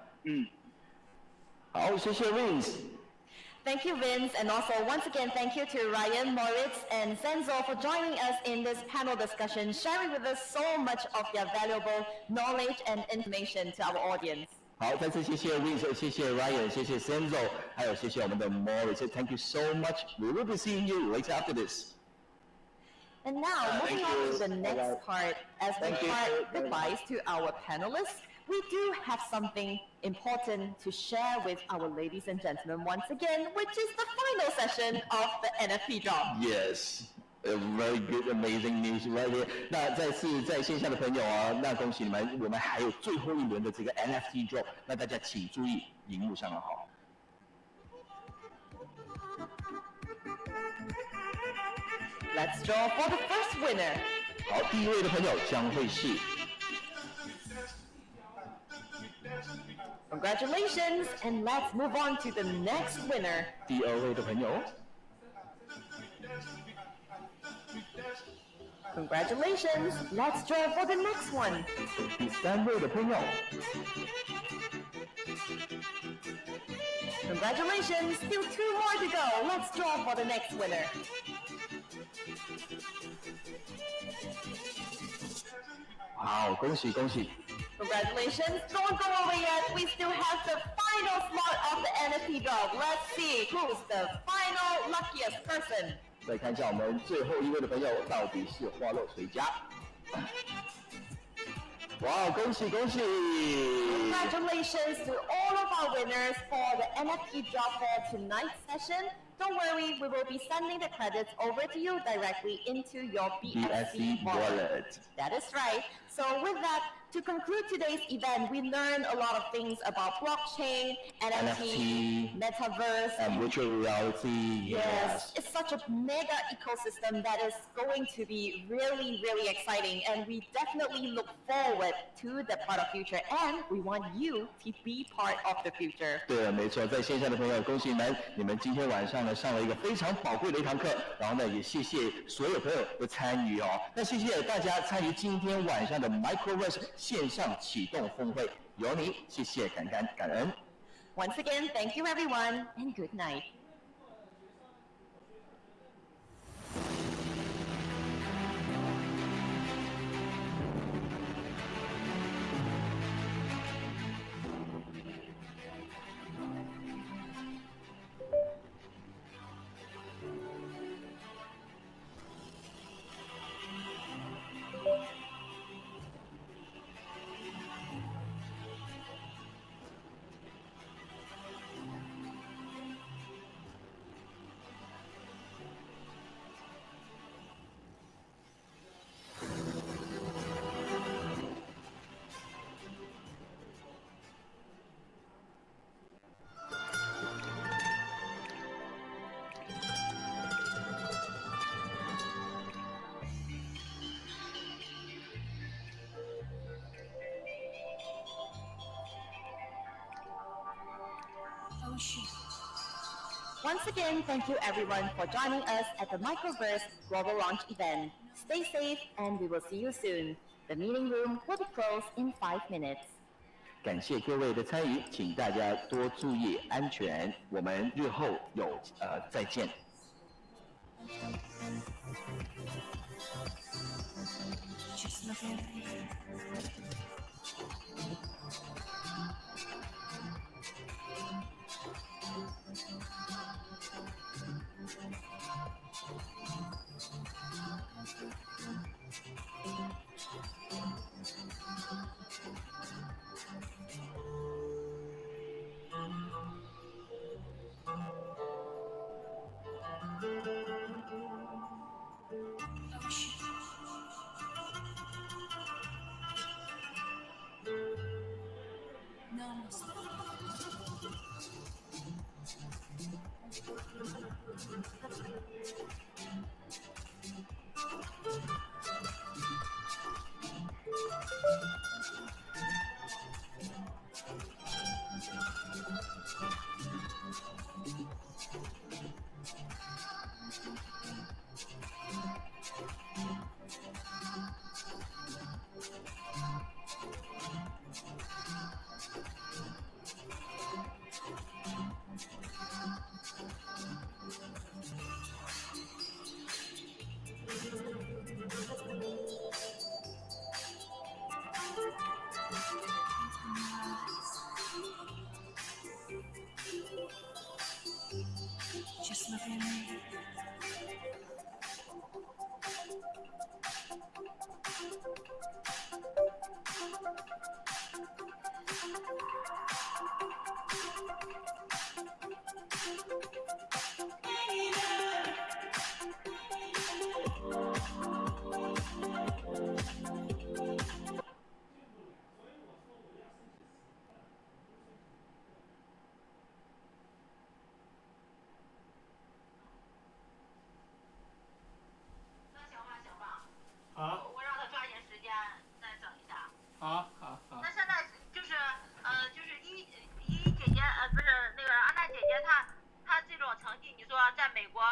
好，谢谢 Vince。Thank you, Vince, and also once again, thank you to Ryan, Moritz, and Senzo for joining us in this panel discussion, sharing with us so much of their valuable knowledge and information to our audience. 好，再次谢谢 Vince， 谢谢 Ryan， 谢谢 Senzo， 还有谢谢我们的 Moritz。Thank you so much. We will be seeing you later after this. And now, moving on to the next part, as we part goodbyes to our panelists, we do have something important to share with our ladies and gentlemen once again, which is the final session of the NFT drop. Yes. A very good, amazing news right here. 那再次在线下的朋友啊，那恭喜你们，我们还有最后一轮的这个 NFT drop， 那大家请注意荧幕上的号。Let's draw for the first winner. 好，第一位的朋友将会是。Congratulations, and let's move on to the next winner. 第二位的朋友。Congratulations, let's draw for the next one. 第三位的朋友。Congratulations, still 2 more to go. Let's draw for the next winner. Wow, 恭喜恭喜。Congratulations, don't go away yet. We still have the final slot of the NFT drop. Let's see who's the final luckiest person. 再看一下我们最后一位的朋友到底是花落谁家。哇，恭喜恭喜 Congratulations to all of our winners for the NFT drop for tonight's session. Don't worry, we will be sending the credits over to you directly into your BSC wallet. That is right. So with that, to conclude today's event, we learned a lot of things about blockchain, NFT, metaverse, and virtual reality. Yes, it's such a mega ecosystem that is going to be really, really exciting, and we definitely look forward to the part of future, and we want you to be part of the future. 对了，没错，在线下的朋友，恭喜你们！你们今天晚上呢上了一个非常宝贵的一堂课，然后呢也谢谢所有朋友的参与哦。那谢谢大家参与今天晚上的 Microverse 线上启动峰会，有你，谢谢，感恩。Once again, thank you everyone, and good night. Once again, thank you everyone for joining us at the Microverse Global Launch event. Stay safe and we will see you soon. The meeting room will be closed in 5 minutes. 感谢各位的参与，请大家多注意安全。我们日后再见。Thank you. 他这种成绩，你说在美国